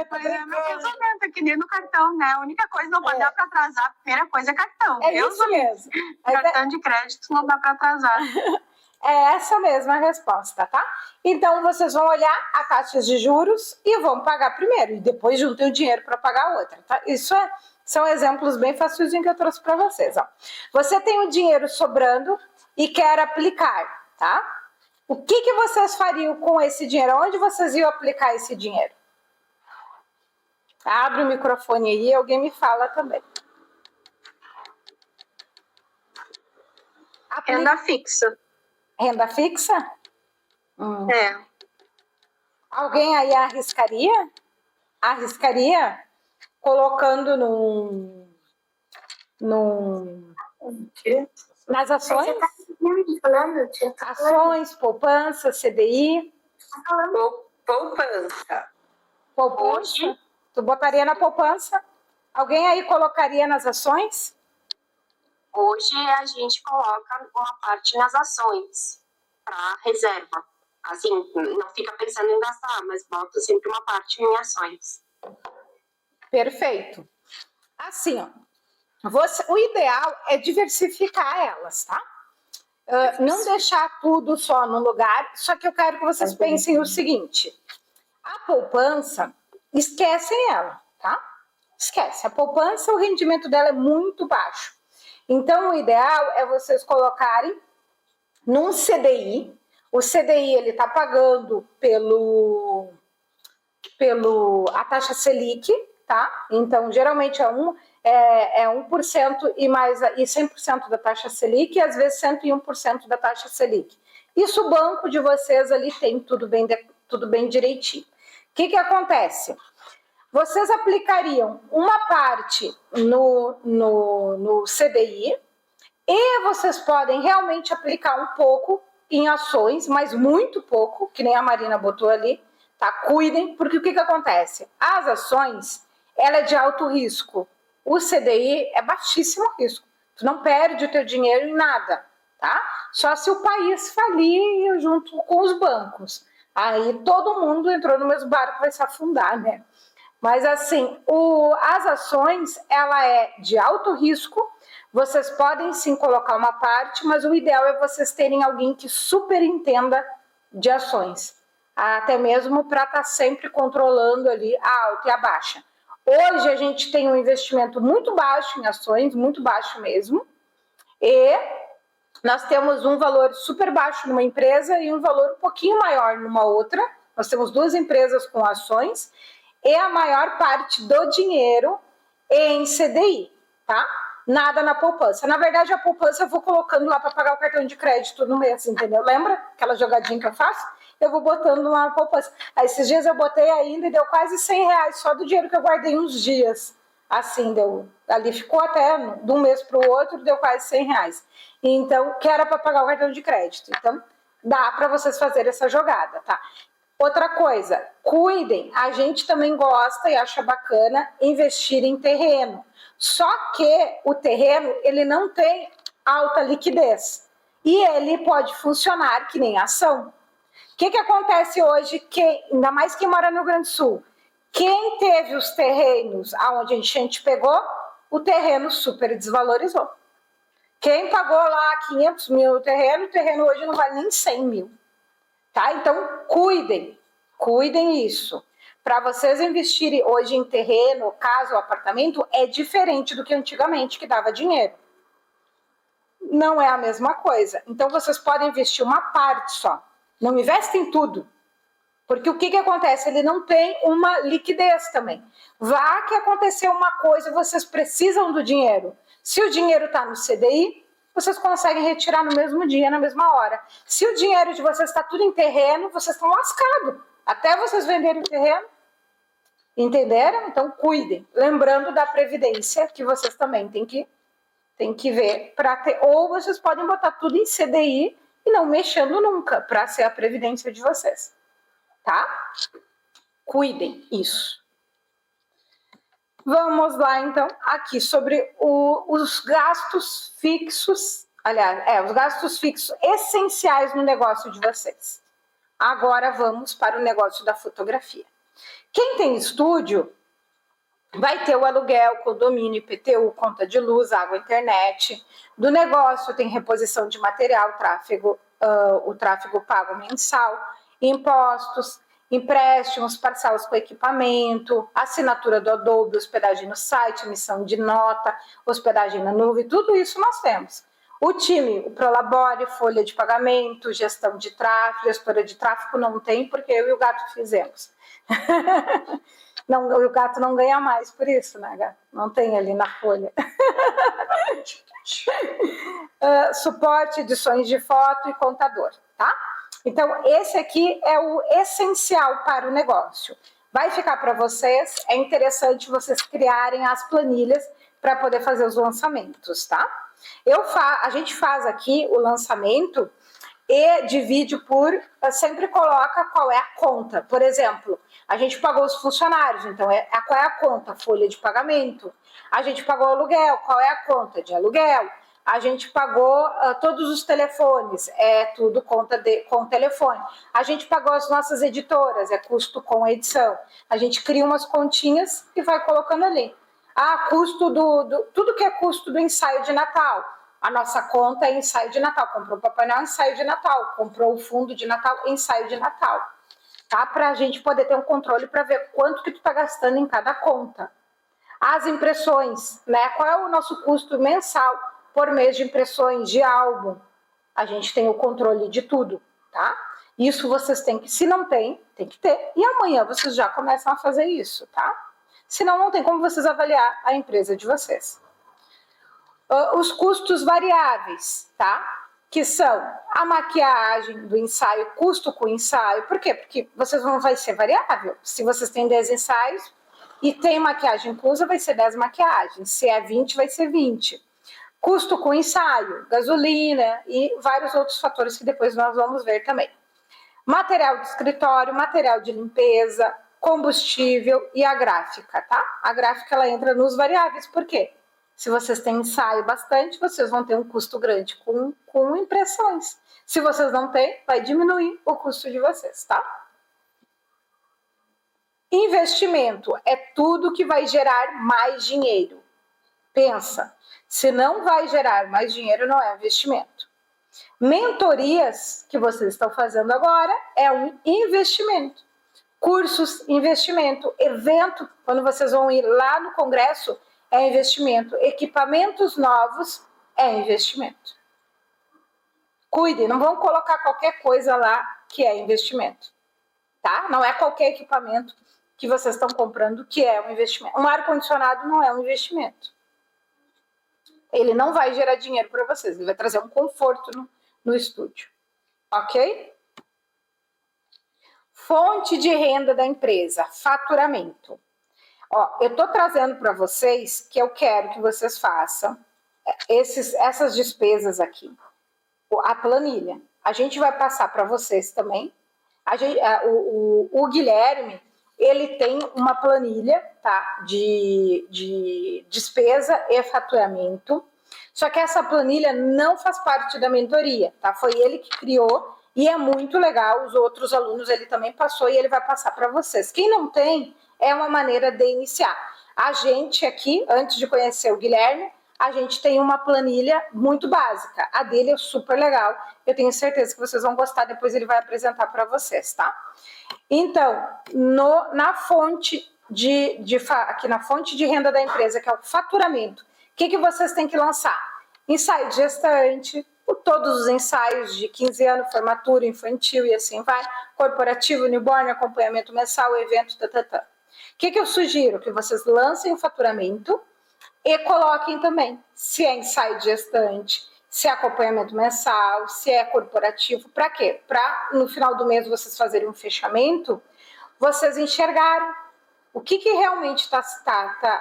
Mas é meu pensamento, é que nem no cartão, né? A única coisa que não pode dar para atrasar, a primeira coisa é cartão. É isso mesmo. Cartão de crédito não dá para atrasar. É essa mesma resposta, tá? Então, vocês vão olhar a taxa de juros e vão pagar primeiro, e depois juntem o dinheiro para pagar a outra, tá? São exemplos bem fáceis que eu trouxe para vocês, ó. Você tem o dinheiro sobrando e quer aplicar, tá? O que vocês fariam com esse dinheiro? Onde vocês iam aplicar esse dinheiro? Abre o microfone aí e alguém me fala também. Renda fixa. Renda fixa? É. Alguém aí arriscaria? Arriscaria? Colocando nas ações? Ações, poupança, CDI. Poupança. Poupança? Tu botaria na poupança? Alguém aí colocaria nas ações? Hoje a gente coloca uma parte nas ações para reserva. Assim, não fica pensando em gastar, mas bota sempre uma parte em ações. Perfeito. Assim, ó, o ideal é diversificar elas, tá? Não deixar tudo só no lugar, só que eu quero que vocês pensem o seguinte, a poupança, esquecem ela, tá? Esquece, a poupança, o rendimento dela é muito baixo. Então, o ideal é vocês colocarem num CDI, o CDI ele tá pagando a taxa Selic, tá? Então, geralmente é 1% e 100% da taxa Selic, e às vezes 101% da taxa Selic. Isso o banco de vocês ali tem tudo bem direitinho. O que acontece? Vocês aplicariam uma parte no CDI e vocês podem realmente aplicar um pouco em ações, mas muito pouco, que nem a Marina botou ali, tá? Cuidem, porque o que acontece? As ações, ela é de alto risco. O CDI é baixíssimo risco. Tu não perde o teu dinheiro em nada, tá? Só se o país falir junto com os bancos. Aí todo mundo entrou no mesmo barco, vai se afundar, né? Mas assim, as ações, ela é de alto risco. Vocês podem sim colocar uma parte, mas o ideal é vocês terem alguém que super entenda de ações. Até mesmo para estar sempre controlando ali a alta e a baixa. Hoje a gente tem um investimento muito baixo em ações, muito baixo mesmo. E nós temos um valor super baixo numa empresa e um valor um pouquinho maior numa outra. Nós temos 2 empresas com ações e a maior parte do dinheiro em CDI, tá? Nada na poupança. Na verdade, a poupança eu vou colocando lá para pagar o cartão de crédito no mês, entendeu? Lembra aquela jogadinha que eu faço? Eu vou botando lá na poupança. Aí, esses dias eu botei ainda e deu quase R$100 só do dinheiro que eu guardei uns dias. Assim, deu. Ali ficou até de um mês para o outro, deu quase R$100. Então, que era para pagar o cartão de crédito. Então, dá para vocês fazerem essa jogada, tá? Outra coisa, cuidem, a gente também gosta e acha bacana investir em terreno. Só que o terreno, ele não tem alta liquidez. E ele pode funcionar que nem ação. O que acontece hoje, ainda mais quem mora no Rio Grande do Sul? Quem teve os terrenos aonde a gente pegou, o terreno super desvalorizou. Quem pagou lá 500 mil no terreno, o terreno hoje não vale nem 100 mil. Tá? Então, cuidem isso. Para vocês investirem hoje em terreno, casa ou apartamento, é diferente do que antigamente, que dava dinheiro. Não é a mesma coisa. Então, vocês podem investir uma parte só. Não investem em tudo. Porque o que acontece? Ele não tem uma liquidez também. Vá que aconteceu uma coisa, vocês precisam do dinheiro. Se o dinheiro está no CDI, vocês conseguem retirar no mesmo dia, na mesma hora. Se o dinheiro de vocês está tudo em terreno, vocês estão lascados. Até vocês venderem o terreno. Entenderam? Então, cuidem. Lembrando da previdência, que vocês também têm que ver. Ou vocês podem botar tudo em CDI e não mexendo nunca, para ser a previdência de vocês. Tá? Cuidem isso. Vamos lá, então, aqui sobre os gastos fixos, aliás, os gastos fixos essenciais no negócio de vocês. Agora vamos para o negócio da fotografia. Quem tem estúdio vai ter o aluguel, condomínio, IPTU, conta de luz, água, internet. Do negócio tem reposição de material, o tráfego pago mensal, impostos, empréstimos, parcelas com equipamento, assinatura do Adobe, hospedagem no site, emissão de nota, hospedagem na nuvem, tudo isso nós temos. O time, o Prolabore, folha de pagamento, gestão de tráfego, gestora de tráfego não tem, porque eu e o gato fizemos. Não, o gato não ganha mais por isso, né, gato? Não tem ali na folha. Suporte, edições de foto e contador, tá? Então, esse aqui é o essencial para o negócio. Vai ficar para vocês, é interessante vocês criarem as planilhas para poder fazer os lançamentos, tá? A gente faz aqui o lançamento e divide sempre coloca qual é a conta. Por exemplo, a gente pagou os funcionários, então qual é a conta? Folha de pagamento. A gente pagou o aluguel, qual é a conta de aluguel? A gente pagou todos os telefones, é tudo conta com telefone. A gente pagou as nossas editoras, é custo com edição. A gente cria umas continhas e vai colocando ali. Custo tudo que é custo do ensaio de Natal. A nossa conta é ensaio de Natal. Comprou o Papai Noel, ensaio de Natal. Comprou o fundo de Natal, ensaio de Natal. Tá? Para a gente poder ter um controle para ver quanto que tu está gastando em cada conta. As impressões, né? Qual é o nosso custo mensal por mês de impressões de álbum? A gente tem o controle de tudo, tá? Isso vocês têm que, se não tem que ter. E amanhã vocês já começam a fazer isso, tá? Senão não tem como vocês avaliar a empresa de vocês. Os custos variáveis, tá? Que são a maquiagem do ensaio, custo com ensaio. Por quê? Porque vai ser variável. Se vocês têm 10 ensaios e tem maquiagem inclusa, vai ser 10 maquiagens. Se é 20, vai ser 20. Custo com ensaio, gasolina e vários outros fatores que depois nós vamos ver também. Material de escritório, material de limpeza, combustível e a gráfica, tá? A gráfica, ela entra nos variáveis. Por quê? Se vocês têm ensaio bastante, vocês vão ter um custo grande com impressões. Se vocês não têm, vai diminuir o custo de vocês, tá? Investimento é tudo que vai gerar mais dinheiro. Pensa, se não vai gerar mais dinheiro, não é investimento. Mentorias que vocês estão fazendo agora é um investimento. Cursos, investimento. Evento, quando vocês vão ir lá no congresso, é investimento. Equipamentos novos é investimento. Cuide, não vão colocar qualquer coisa lá que é investimento, tá? Não é qualquer equipamento que vocês estão comprando que é um investimento. Um ar-condicionado não é um investimento. Ele não vai gerar dinheiro para vocês, ele vai trazer um conforto no estúdio, ok? Fonte de renda da empresa, faturamento. Ó, eu tô trazendo para vocês que eu quero que vocês façam essas despesas aqui. A planilha. A gente vai passar para vocês também. O Guilherme, ele tem uma planilha, tá? De despesa e faturamento. Só que essa planilha não faz parte da mentoria, tá? Foi ele que criou e é muito legal. Os outros alunos ele também passou e ele vai passar para vocês. Quem não tem, é uma maneira de iniciar. A gente aqui, antes de conhecer o Guilherme, a gente tem uma planilha muito básica. A dele é super legal. Eu tenho certeza que vocês vão gostar. Depois ele vai apresentar para vocês, tá? Então, na fonte aqui na fonte de renda da empresa, que é o faturamento, o que vocês têm que lançar? Ensaio de gestante, todos os ensaios de 15 anos, formatura infantil e assim vai, corporativo, newborn, acompanhamento mensal, evento, O que eu sugiro? Que vocês lancem o faturamento e coloquem também se é ensaio de gestante, se é acompanhamento mensal, se é corporativo. Para quê? Para no final do mês vocês fazerem um fechamento, vocês enxergarem o que realmente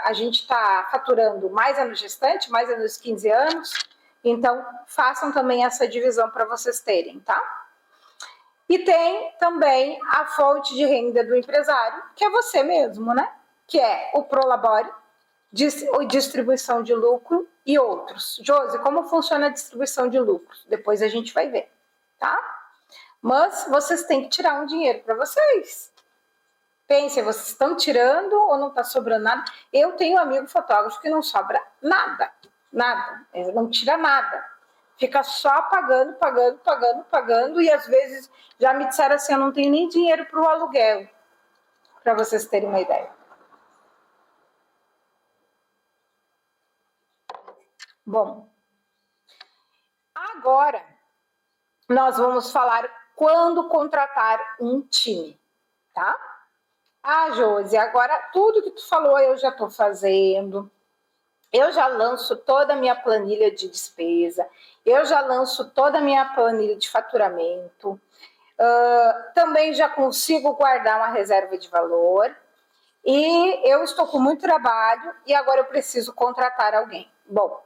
a gente está faturando. Mais é no gestante, mais é nos 15 anos. Então, façam também essa divisão para vocês terem, tá? E tem também a fonte de renda do empresário, que é você mesmo, né? Que é o Prolabore, distribuição de lucro e outros. Josi, como funciona a distribuição de lucros? Depois a gente vai ver, tá? Mas vocês têm que tirar um dinheiro para vocês. Pensem, vocês estão tirando ou não está sobrando nada? Eu tenho um amigo fotógrafo que não sobra nada, nada. Ele não tira nada. Fica só pagando, e às vezes já me disseram assim, eu não tenho nem dinheiro para o aluguel, para vocês terem uma ideia. Bom, agora nós vamos falar quando contratar um time, tá? Ah, Josi, agora tudo que tu falou eu já estou fazendo. Eu já lanço toda a minha planilha de despesa, eu já lanço toda a minha planilha de faturamento, também já consigo guardar uma reserva de valor e eu estou com muito trabalho e agora eu preciso contratar alguém. Bom,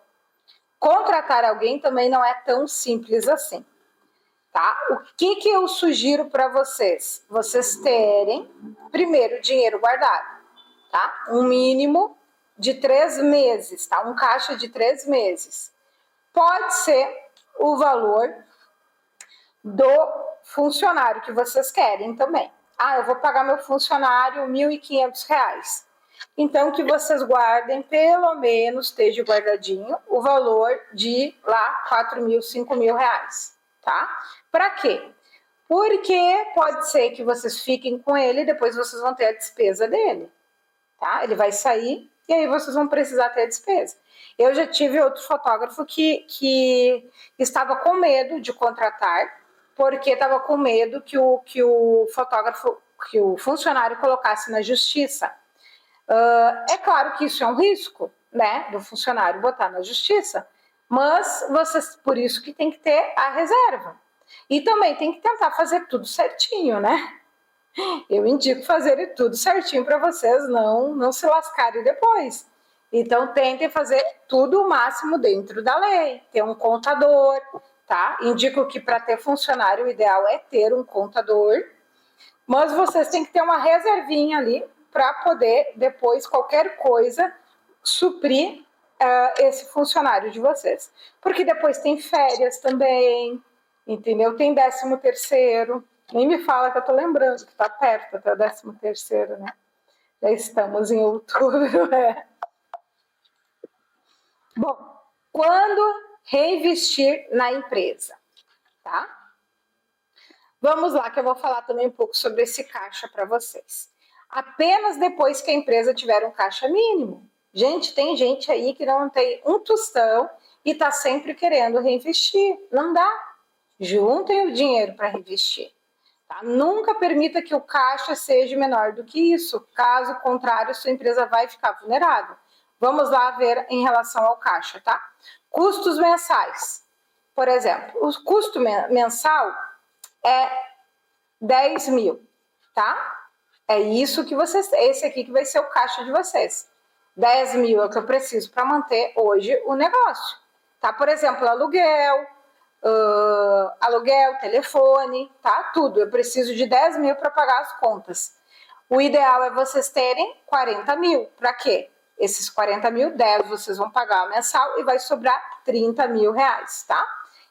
contratar alguém também não é tão simples assim, tá? O que eu sugiro para vocês? Vocês terem, primeiro, dinheiro guardado, tá? Um mínimo de 3 meses, tá? Um caixa de 3 meses. Pode ser o valor do funcionário que vocês querem também. Ah, eu vou pagar meu funcionário R$ 1.500. Então, que vocês guardem, pelo menos, esteja guardadinho, o valor de lá R$ 4.000, R$ 5.000, tá? Para quê? Porque pode ser que vocês fiquem com ele e depois vocês vão ter a despesa dele, tá? Ele vai sair e aí vocês vão precisar ter a despesa. Eu já tive outro fotógrafo que estava com medo de contratar, porque estava com medo que o fotógrafo, que o funcionário colocasse na justiça. É claro que isso é um risco, né, do funcionário botar na justiça, mas vocês, por isso que tem que ter a reserva. E também tem que tentar fazer tudo certinho, né? Eu indico fazer tudo certinho para vocês não se lascarem depois. Então, tentem fazer tudo o máximo dentro da lei. Ter um contador, tá? Indico que para ter funcionário, o ideal é ter um contador. Mas vocês têm que ter uma reservinha ali para poder, depois, qualquer coisa, suprir esse funcionário de vocês. Porque depois tem férias também, entendeu? Tem 13º. Nem me fala que eu tô lembrando que tá perto até o 13º, né? Já estamos em outubro, né? Bom, quando reinvestir na empresa, tá? Vamos lá, que eu vou falar também um pouco sobre esse caixa para vocês. Apenas depois que a empresa tiver um caixa mínimo. Gente, tem gente aí que não tem um tostão e está sempre querendo reinvestir. Não dá. Juntem o dinheiro para reinvestir. Tá? Nunca permita que o caixa seja menor do que isso. Caso contrário, sua empresa vai ficar vulnerável. Vamos lá ver em relação ao caixa, tá? Custos mensais. Por exemplo, o custo mensal é 10 mil, tá? É isso que vocês, esse aqui que vai ser o caixa de vocês. 10 mil é o que eu preciso para manter hoje o negócio, tá? Por exemplo, aluguel, telefone, tá? Tudo. Eu preciso de 10 mil para pagar as contas. O ideal é vocês terem 40 mil. Para quê? Esses 40 mil, 10 vocês vão pagar mensal e vai sobrar 30 mil reais, tá?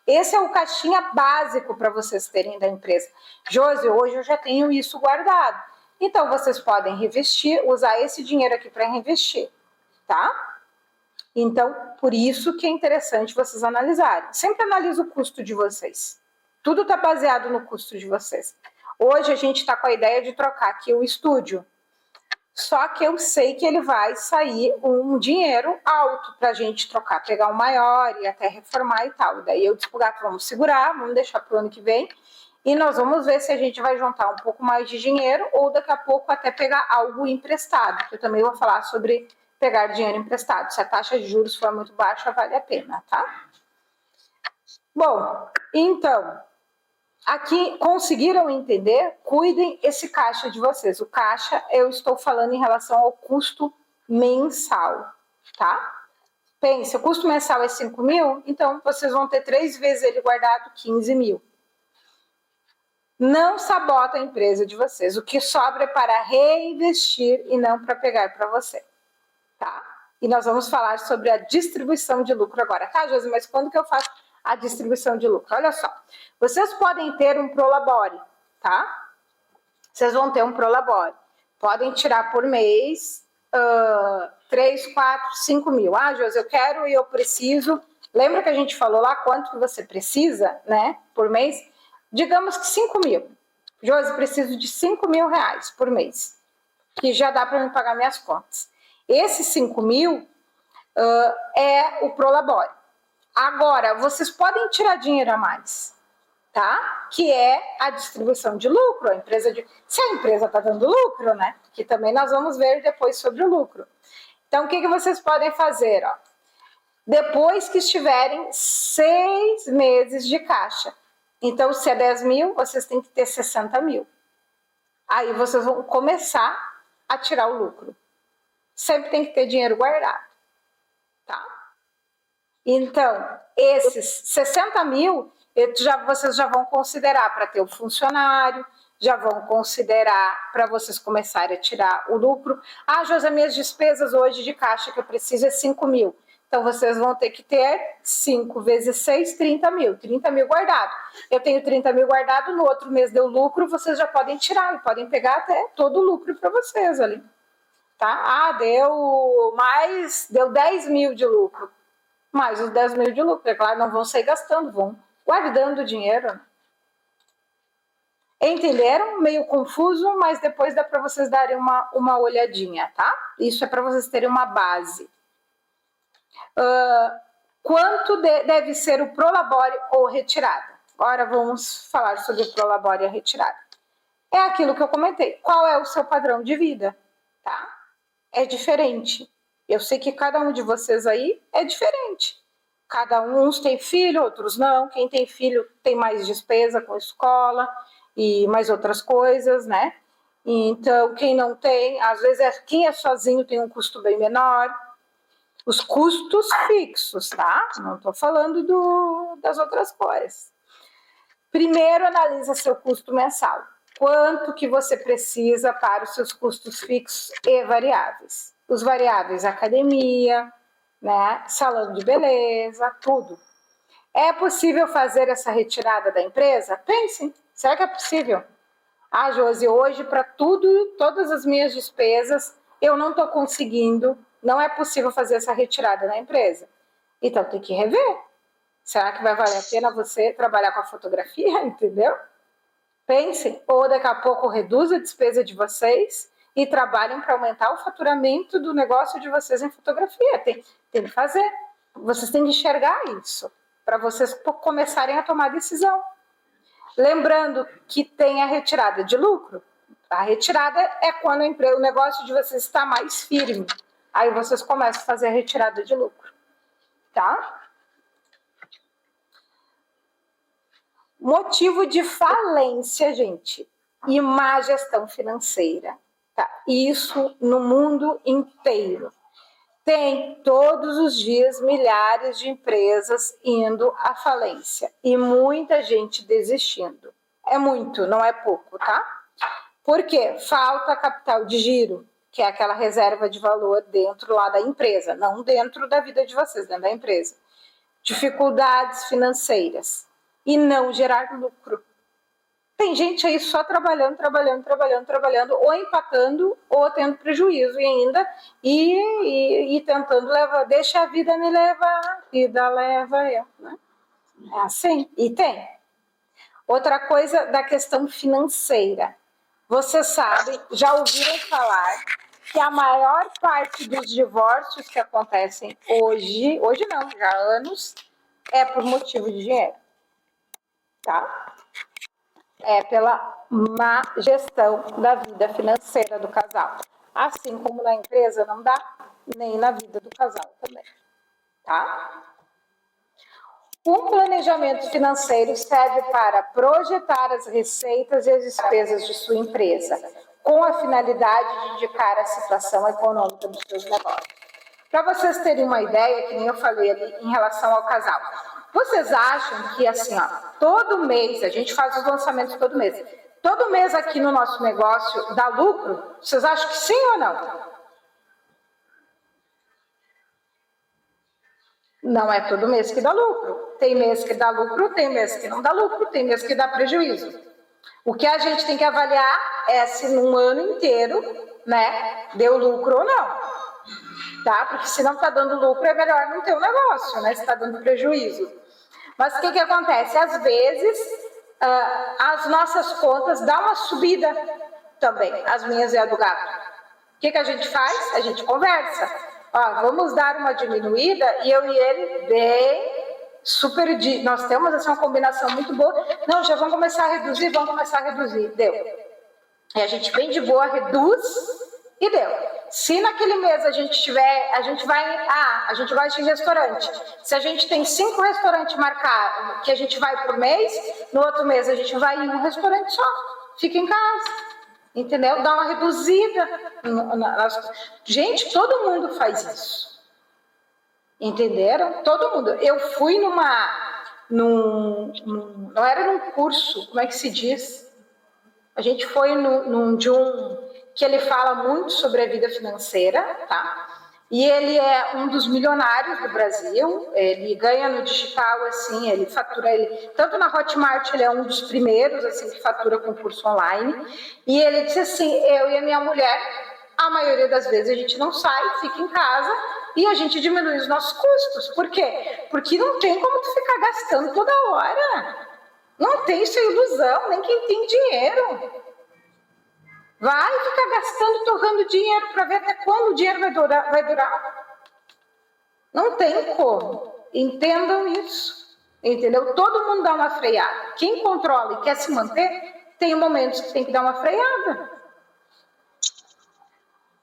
Esse é o caixinha básico para vocês terem da empresa. Josi, hoje eu já tenho isso guardado. Então, vocês podem reinvestir, usar esse dinheiro aqui para reinvestir, tá? Então, por isso que é interessante vocês analisarem. Sempre analise o custo de vocês. Tudo está baseado no custo de vocês. Hoje a gente está com a ideia de trocar aqui o estúdio. Só que eu sei que ele vai sair um dinheiro alto para a gente trocar, pegar um maior e até reformar e tal. Daí eu disse pro gato, vamos segurar, vamos deixar para o ano que vem e nós vamos ver se a gente vai juntar um pouco mais de dinheiro ou daqui a pouco até pegar algo emprestado. Eu também vou falar sobre pegar dinheiro emprestado. Se a taxa de juros for muito baixa, vale a pena, tá? Bom, então... Aqui, conseguiram entender? Cuidem esse caixa de vocês. O caixa, eu estou falando em relação ao custo mensal, tá? Pense, o custo mensal é 5 mil, então vocês vão ter 3 vezes ele guardado 15 mil. Não sabota a empresa de vocês. O que sobra é para reinvestir e não para pegar para você, tá? E nós vamos falar sobre a distribuição de lucro agora, tá, Josi? Mas quando que eu faço a distribuição de lucro? Olha só, vocês podem ter um prolabore, tá? Vocês vão ter um prolabore. Podem tirar por mês 3, 4, 5 mil. Ah, Josi, eu quero e eu preciso. Lembra que a gente falou lá quanto que você precisa, né, por mês? Digamos que 5 mil. Josi, preciso de 5 mil reais por mês, que já dá para me pagar minhas contas. Esses 5 mil é o prolabore. Agora, vocês podem tirar dinheiro a mais, tá? Que é a distribuição de lucro, a empresa se a empresa está dando lucro, né? Que também nós vamos ver depois sobre o lucro. Então, o que vocês podem fazer, ó? Depois que estiverem 6 meses de caixa. Então, se é 10 mil, vocês têm que ter 60 mil. Aí vocês vão começar a tirar o lucro. Sempre tem que ter dinheiro guardado, tá? Então, esses 60 mil, vocês já vão considerar para ter o funcionário, já vão considerar para vocês começarem a tirar o lucro. Ah, José, minhas despesas hoje de caixa que eu preciso é 5 mil. Então, vocês vão ter que ter 5 vezes 6, 30 mil. 30 mil guardado. Eu tenho 30 mil guardado, no outro mês deu lucro, vocês já podem tirar e podem pegar até todo o lucro para vocês ali. Tá? Ah, deu 10 mil de lucro. Mais os 10 mil de lucro, é claro, não vão sair gastando, vão guardando dinheiro. Entenderam? Meio confuso, mas depois dá para vocês darem uma olhadinha, tá? Isso é para vocês terem uma base. Quanto deve ser o prolabore ou retirada? Agora vamos falar sobre o prolabore e a retirada. É aquilo que eu comentei. Qual é o seu padrão de vida? Tá? É diferente. Eu sei que cada um de vocês aí é diferente. Uns têm filho, outros não. Quem tem filho tem mais despesa com escola e mais outras coisas, né? Então, quem não tem, às vezes quem é sozinho tem um custo bem menor. Os custos fixos, tá? Não estou falando das outras coisas. Primeiro, analisa seu custo mensal. Quanto que você precisa para os seus custos fixos e variáveis. Os variáveis, academia, né? Salão de beleza, tudo. É possível fazer essa retirada da empresa? Pensem, será que é possível? Ah, Josi, hoje para tudo, todas as minhas despesas, eu não estou conseguindo, não é possível fazer essa retirada da empresa. Então tem que rever. Será que vai valer a pena você trabalhar com a fotografia, entendeu? Pensem, ou daqui a pouco reduz a despesa de vocês e trabalhem para aumentar o faturamento do negócio de vocês em fotografia. Tem que fazer. Vocês têm que enxergar isso para vocês começarem a tomar decisão. Lembrando que tem a retirada de lucro. A retirada é quando o negócio de vocês está mais firme. Aí vocês começam a fazer a retirada de lucro. Tá? Motivo de falência, gente, e má gestão financeira. Tá? Isso no mundo inteiro. Tem todos os dias milhares de empresas indo à falência e muita gente desistindo. É muito, não é pouco, tá? Por quê? Falta capital de giro, que é aquela reserva de valor dentro lá da empresa, não dentro da vida de vocês, dentro da empresa. Dificuldades financeiras e não gerar lucro. Tem gente aí só trabalhando, ou empatando, ou tendo prejuízo ainda, e tentando levar, deixa a vida me levar, a vida leva eu, né? É assim, e tem. Outra coisa da questão financeira. Vocês sabem, já ouviram falar que a maior parte dos divórcios que acontecem hoje não, já há anos, é por motivo de dinheiro, tá? É pela má gestão da vida financeira do casal. Assim como na empresa não dá, nem na vida do casal também, tá? Um planejamento financeiro serve para projetar as receitas e as despesas de sua empresa, com a finalidade de indicar a situação econômica dos seus negócios. Para vocês terem uma ideia, que nem eu falei ali em relação ao casal, vocês acham que assim, ó, todo mês, a gente faz os lançamentos todo mês aqui no nosso negócio dá lucro? Vocês acham que sim ou não? Não é todo mês que dá lucro. Tem mês que dá lucro, tem mês que não dá lucro, tem mês que dá prejuízo. O que a gente tem que avaliar é se num ano inteiro, né, deu lucro ou não. Tá? Porque se não está dando lucro, é melhor não ter um negócio, né? Se está dando prejuízo. Mas o que acontece? Às vezes, as nossas contas dão uma subida também, as minhas e a do gato. O que a gente faz? A gente conversa. Ó, vamos dar uma diminuída e eu e ele bem super... Nós temos assim, uma combinação muito boa. Não, já vamos começar a reduzir, Deu. E a gente bem de boa reduz e deu. Se naquele mês a gente vai em restaurante. Se a gente tem 5 restaurantes marcados que a gente vai por mês, no outro mês a gente vai em um restaurante só. Fica em casa. Entendeu? Dá uma reduzida. Gente, todo mundo faz isso. Entenderam? Todo mundo. Eu fui não era num curso, como é que se diz? A gente foi que ele fala muito sobre a vida financeira, tá? E ele é um dos milionários do Brasil, ele ganha no digital, assim, ele fatura, tanto na Hotmart ele é um dos primeiros, assim, que fatura com curso online, e ele disse assim, eu e a minha mulher, a maioria das vezes a gente não sai, fica em casa, e a gente diminui os nossos custos. Por quê? Porque não tem como tu ficar gastando toda hora. Não tem, isso é ilusão, nem quem tem dinheiro. Vai ficar gastando, torrando dinheiro para ver até quando o dinheiro vai durar. Não tem como. Entendam isso. Entendeu? Todo mundo dá uma freada. Quem controla e quer se manter, tem momentos que tem que dar uma freada.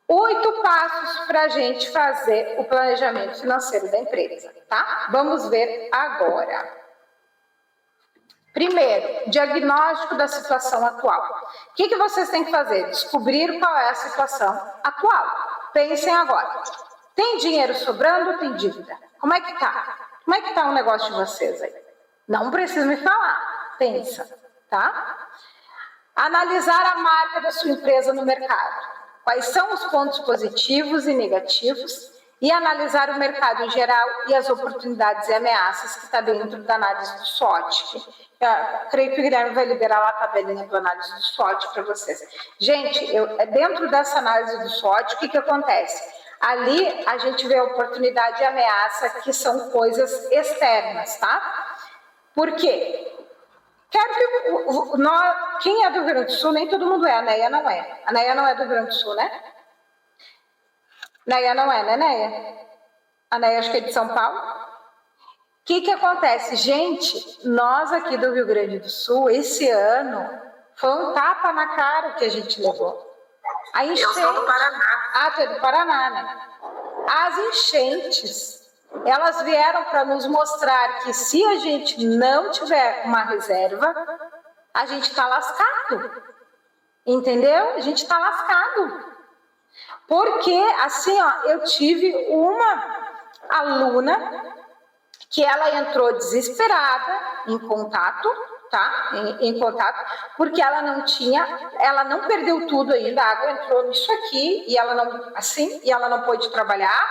8 passos para a gente fazer o planejamento financeiro da empresa, tá? Vamos ver agora. Primeiro, diagnóstico da situação atual. O que vocês têm que fazer? Descobrir qual é a situação atual. Pensem agora. Tem dinheiro sobrando ou tem dívida? Como é que tá? Como é que tá o negócio de vocês aí? Não precisa me falar. Pensa, tá? Analisar a marca da sua empresa no mercado. Quais são os pontos positivos e negativos e analisar o mercado em geral e as oportunidades e ameaças que está dentro da análise do SWOT. Creio que o Guilherme vai liberar lá a tabelinha do análise do SWOT para vocês. Gente, dentro dessa análise do SWOT, o que acontece? Ali a gente vê a oportunidade e ameaça, que são coisas externas, tá? Por quê? Quero que quem é do Rio Grande do Sul, nem todo mundo é, a Neia não é. A Neia não é do Rio Grande do Sul, né? Neia não é, né, Neia? A Neia acho que é de São Paulo. O que acontece? Gente, nós aqui do Rio Grande do Sul, esse ano, foi um tapa na cara que a gente levou. A enchente... Eu sou do Paraná. Ah, tu é do Paraná, né? As enchentes, elas vieram para nos mostrar que se a gente não tiver uma reserva, a gente está lascado. Entendeu? A gente está lascado. Porque, assim, ó, eu tive uma aluna que ela entrou desesperada em contato, tá? Em contato, porque ela não perdeu tudo ainda, a água entrou nisso aqui e ela não pôde trabalhar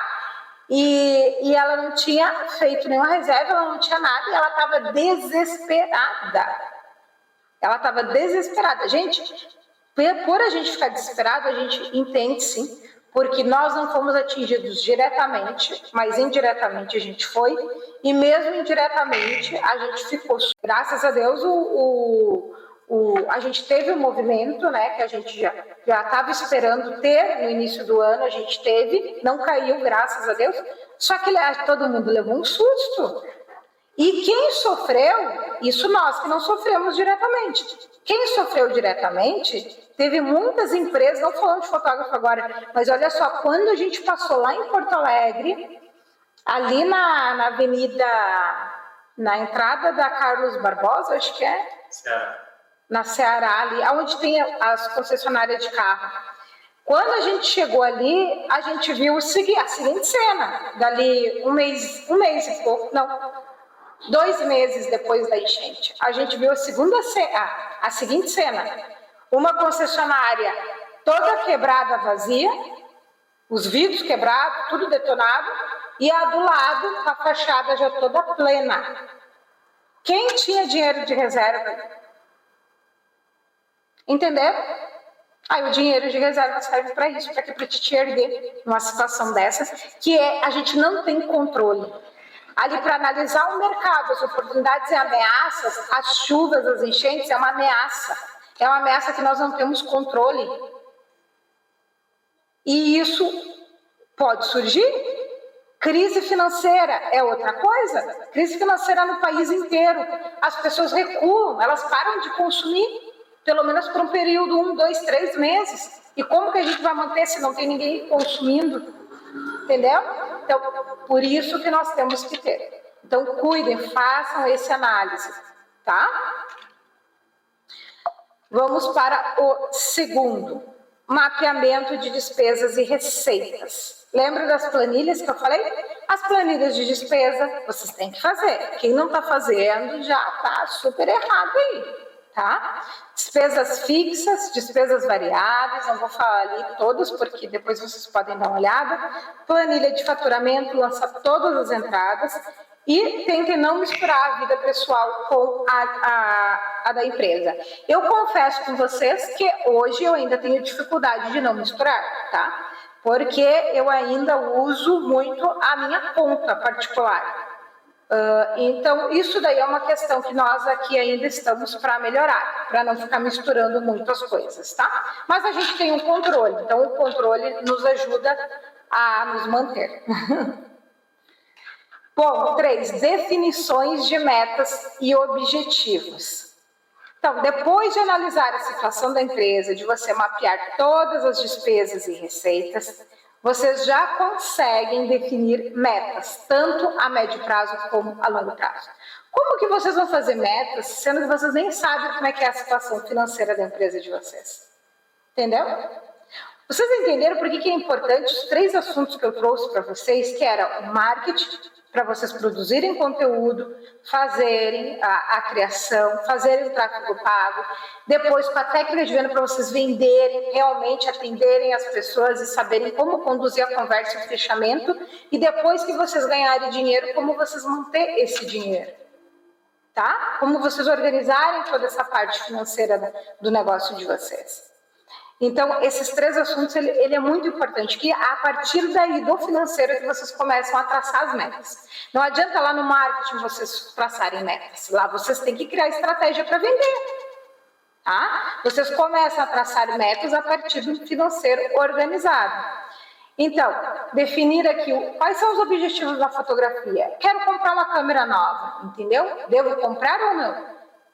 e ela não tinha feito nenhuma reserva, ela não tinha nada e ela estava desesperada. Ela estava desesperada. Gente, por a gente ficar desesperado, a gente entende sim, porque nós não fomos atingidos diretamente, mas indiretamente a gente foi, e mesmo indiretamente a gente ficou. Graças a Deus, a gente teve um movimento, né, que a gente já estava esperando ter no início do ano, a gente teve, não caiu, graças a Deus, só que todo mundo levou um susto. E quem sofreu, isso nós que não sofremos diretamente. Quem sofreu diretamente, teve muitas empresas, não falando de fotógrafo agora, mas olha só, quando a gente passou lá em Porto Alegre, ali na avenida, na entrada da Carlos Barbosa, acho que é? Ceará. Na Ceará, ali, onde tem as concessionárias de carro. Quando a gente chegou ali, a gente viu a seguinte cena, dali um mês e pouco, não... 2 meses depois da enchente, a gente viu a seguinte cena: uma concessionária toda quebrada, vazia, os vidros quebrados, tudo detonado, e a do lado, a fachada já toda plena. Quem tinha dinheiro de reserva? Entenderam? Aí o dinheiro de reserva serve para isso, para te erguer numa situação dessa, que a gente não tem controle. Ali para analisar o mercado, as oportunidades e ameaças, as chuvas, as enchentes, é uma ameaça. É uma ameaça que nós não temos controle. E isso pode surgir. Crise financeira é outra coisa. Crise financeira no país inteiro. As pessoas recuam, elas param de consumir, pelo menos por um período, 1, 2, 3 meses. E como que a gente vai manter se não tem ninguém consumindo? Entendeu? Então, por isso que nós temos que ter. Então, cuidem, façam essa análise, tá? Vamos para o segundo, mapeamento de despesas e receitas. Lembra das planilhas que eu falei? As planilhas de despesa, vocês têm que fazer. Quem não está fazendo já está super errado aí. Tá? Despesas fixas, despesas variáveis, não vou falar ali todas, porque depois vocês podem dar uma olhada. Planilha de faturamento, lança todas as entradas e tentem não misturar a vida pessoal com a da empresa. Eu confesso com vocês que hoje eu ainda tenho dificuldade de não misturar, tá? Porque eu ainda uso muito a minha conta particular. Então, isso daí é uma questão que nós aqui ainda estamos para melhorar, para não ficar misturando muitas coisas, tá? Mas a gente tem um controle, então o controle nos ajuda a nos manter. Bom, 3, definições de metas e objetivos. Então, depois de analisar a situação da empresa, de você mapear todas as despesas e receitas, vocês já conseguem definir metas, tanto a médio prazo como a longo prazo. Como que vocês vão fazer metas, sendo que vocês nem sabem como é que é a situação financeira da empresa de vocês? Entendeu? Vocês entenderam por que é importante os 3 assuntos que eu trouxe para vocês, que era o marketing, para vocês produzirem conteúdo, fazerem a criação, fazerem o tráfego pago, depois com a técnica de venda para vocês venderem, realmente atenderem as pessoas e saberem como conduzir a conversa e o fechamento, e depois que vocês ganharem dinheiro, como vocês manter esse dinheiro, tá? Como vocês organizarem toda essa parte financeira do negócio de vocês. Então, esses 3 assuntos, ele é muito importante, que a partir daí do financeiro que vocês começam a traçar as metas. Não adianta lá no marketing vocês traçarem metas, lá vocês têm que criar estratégia para vender, tá? Vocês começam a traçar metas a partir do financeiro organizado. Então, definir aqui quais são os objetivos da fotografia. Quero comprar uma câmera nova, entendeu? Devo comprar ou não?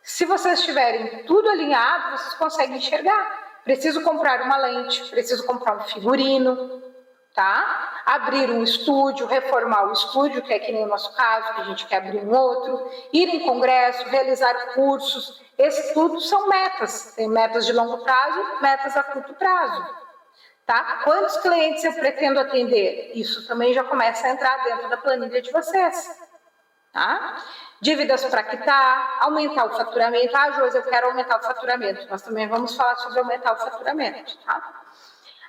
Se vocês tiverem tudo alinhado, vocês conseguem enxergar. Preciso comprar uma lente, preciso comprar um figurino, tá? Abrir um estúdio, reformar o estúdio, que é que nem o nosso caso, que a gente quer abrir um outro, ir em congresso, realizar cursos. Esses tudo são metas. Tem metas de longo prazo, metas a curto prazo, tá? Quantos clientes eu pretendo atender? Isso também já começa a entrar dentro da planilha de vocês, tá? Dívidas para quitar, aumentar o faturamento. Ah, Josi, eu quero aumentar o faturamento. Nós também vamos falar sobre aumentar o faturamento, tá?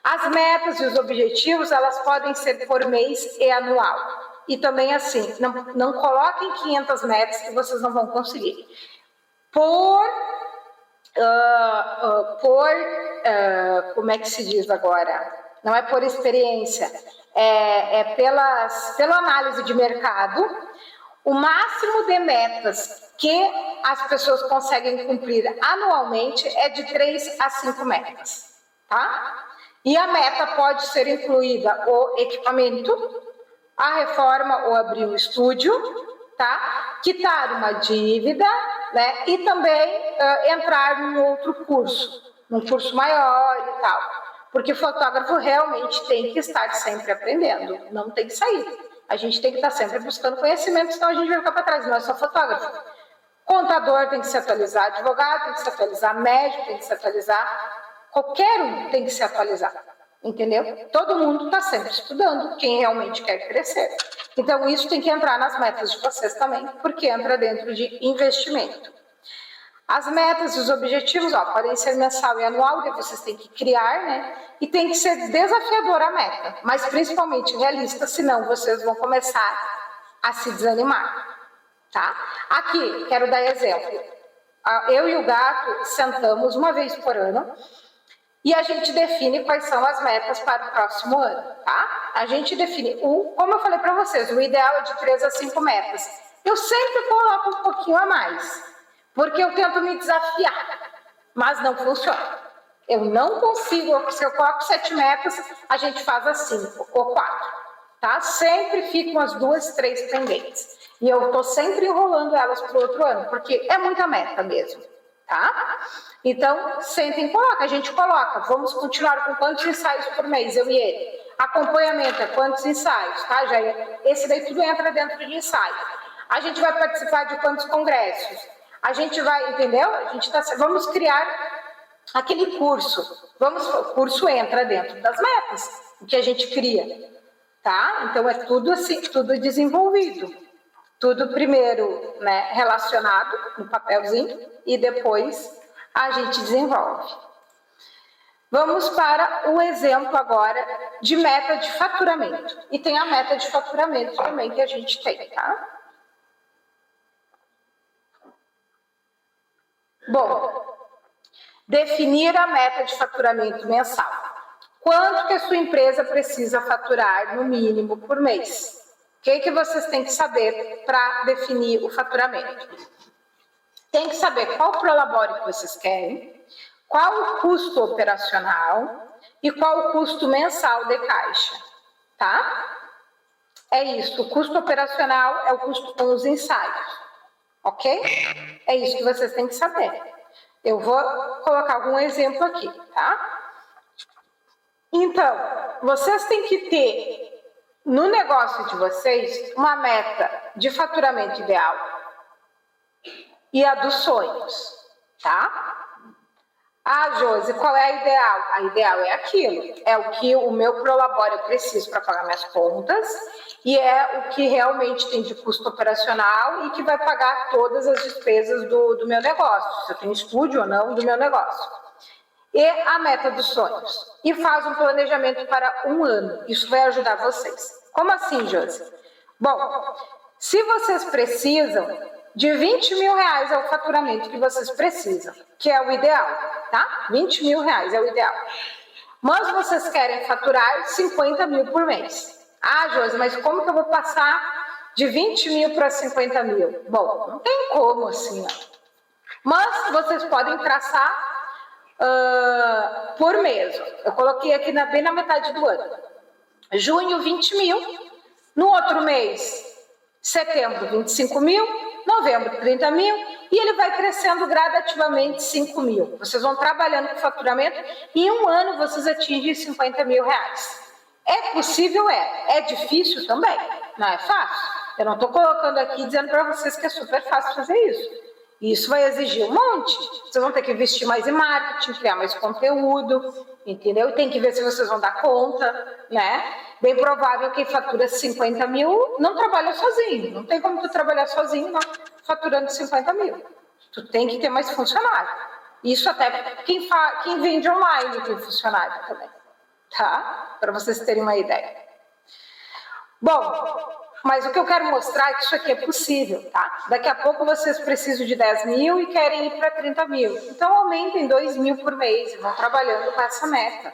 As metas e os objetivos, elas podem ser por mês e anual. E também assim, não coloquem 500 metas que vocês não vão conseguir. Como é que se diz agora? Não é por experiência, pela análise de mercado. O máximo de metas que as pessoas conseguem cumprir anualmente é de 3 a 5 metas, tá? E a meta pode ser incluída o equipamento, a reforma ou abrir um estúdio, tá? Quitar uma dívida, né? E também entrar num outro curso, num curso maior e tal. Porque o fotógrafo realmente tem que estar sempre aprendendo, não tem que sair. A gente tem que estar sempre buscando conhecimento, senão a gente vai ficar para trás, não é só fotógrafo. Contador tem que se atualizar, advogado tem que se atualizar, médico tem que se atualizar, qualquer um tem que se atualizar, entendeu? Todo mundo está sempre estudando, quem realmente quer crescer. Então, isso tem que entrar nas metas de vocês também, porque entra dentro de investimento. As metas e os objetivos, podem ser mensal e anual, que vocês têm que criar, né? E tem que ser desafiadora a meta, mas principalmente realista, senão vocês vão começar a se desanimar, tá? Aqui, quero dar exemplo. Eu e o Gato sentamos uma vez por ano e a gente define quais são as metas para o próximo ano, tá? A gente define, como eu falei para vocês, o ideal é de 3 a 5 metas. Eu sempre coloco um pouquinho a mais, porque eu tento me desafiar, mas não funciona. Eu não consigo, se eu coloco 7 metas, a gente faz as 5 ou 4, tá? Sempre ficam as 2, 3 pendentes. E eu tô sempre enrolando elas para o outro ano, porque é muita meta mesmo, tá? Então, sentem e coloca, a gente coloca. Vamos continuar com quantos ensaios por mês, eu e ele. Acompanhamento é quantos ensaios, tá? Esse daí tudo entra dentro de ensaio. A gente vai participar de quantos congressos? A gente vai, entendeu? Vamos criar aquele curso. O curso entra dentro das metas, o que a gente cria, tá? Então, é tudo assim, tudo desenvolvido. Tudo primeiro, né, relacionado no papelzinho e depois a gente desenvolve. Vamos para o exemplo agora de meta de faturamento. E tem a meta de faturamento também que a gente tem, tá? Bom, definir a meta de faturamento mensal. Quanto que a sua empresa precisa faturar no mínimo por mês? O que vocês têm que saber para definir o faturamento? Tem que saber qual prolabore que vocês querem, qual o custo operacional e qual o custo mensal de caixa, tá? É isso, o custo operacional é o custo com os ensaios, ok? É isso que vocês têm que saber. Eu vou colocar algum exemplo aqui, tá? Então, vocês têm que ter no negócio de vocês uma meta de faturamento ideal e a dos sonhos, tá? Ah, Josi, qual é a ideal? A ideal é aquilo, é o que o meu prolabore eu preciso para pagar minhas contas e é o que realmente tem de custo operacional e que vai pagar todas as despesas do meu negócio, se eu tenho estúdio ou não do meu negócio. E a meta dos sonhos. E faz um planejamento para um ano. Isso vai ajudar vocês. Como assim, Josi? Bom, se vocês precisam de 20 mil reais é o faturamento que vocês precisam, que é o ideal, tá? 20 mil reais é o ideal. Mas vocês querem faturar 50 mil por mês. Ah, Josi, mas como que eu vou passar de 20 mil para 50 mil? Bom, não tem como assim, ó. Mas vocês podem traçar por mês. Eu coloquei aqui bem na metade do ano. Junho, 20 mil. No outro mês, setembro, 25 mil. Novembro, 30 mil. E ele vai crescendo gradativamente 5 mil. Vocês vão trabalhando com faturamento e em um ano vocês atingem 50 mil reais. É possível? É difícil também. Não é fácil. Eu não estou colocando aqui dizendo para vocês que é super fácil fazer isso. Isso vai exigir um monte. Vocês vão ter que investir mais em marketing, criar mais conteúdo, entendeu? Tem que ver se vocês vão dar conta, né? Bem provável que fatura 50 mil não trabalha sozinho. Não tem como tu trabalhar sozinho, não, faturando 50 mil. Tu tem que ter mais funcionário. Isso até quem vende online tem funcionário também, tá? Para vocês terem uma ideia. Bom, mas o que eu quero mostrar é que isso aqui é possível, tá? Daqui a pouco vocês precisam de 10 mil e querem ir para 30 mil. Então, aumentem 2 mil por mês e vão trabalhando com essa meta.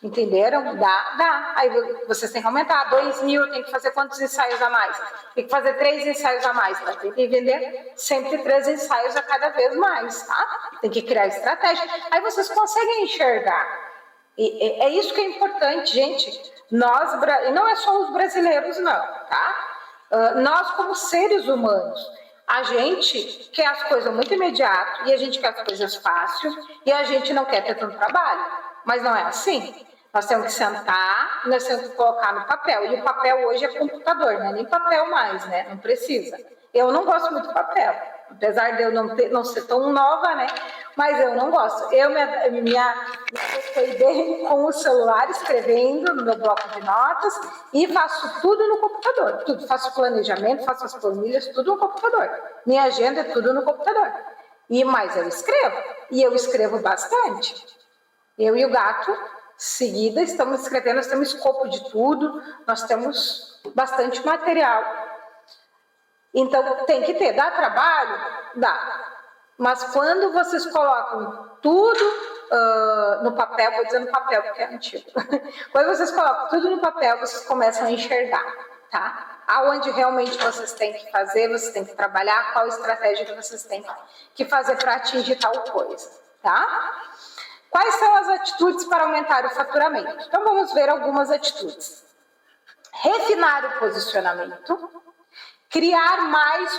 Entenderam? Dá. Aí vocês têm que aumentar. 2 mil, tem que fazer quantos ensaios a mais? Tem que fazer 3 ensaios a mais. Tem que vender sempre 3 ensaios a cada vez mais, tá? Tem que criar estratégia. Aí vocês conseguem enxergar. E é isso que é importante, gente. Nós, e não é só os brasileiros, não, tá? Nós, como seres humanos, a gente quer as coisas muito imediato e a gente quer as coisas fáceis e a gente não quer ter tanto trabalho. Mas não é assim. Nós temos que sentar, nós temos que colocar no papel. E o papel hoje é computador, não é nem papel mais, né? Não precisa. Eu não gosto muito de papel, apesar de eu não ser tão nova, né? Mas eu não gosto. Eu me acostei bem com o celular, escrevendo no meu bloco de notas e faço tudo no computador. Tudo. Faço planejamento, faço as planilhas, tudo no computador. Minha agenda é tudo no computador. Mas eu escrevo. E eu escrevo bastante. Eu e o gato, seguida, estamos escrevendo, nós temos escopo de tudo, nós temos bastante material. Então, tem que ter. Dá trabalho? Dá. Mas quando vocês colocam tudo no papel, vou dizer no papel porque é antigo. Quando vocês colocam tudo no papel, vocês começam a enxergar, tá? Aonde realmente vocês têm que fazer, vocês têm que trabalhar, qual estratégia que vocês têm que fazer para atingir tal coisa, tá? Quais são as atitudes para aumentar o faturamento? Então, vamos ver algumas atitudes. Refinar o posicionamento, criar mais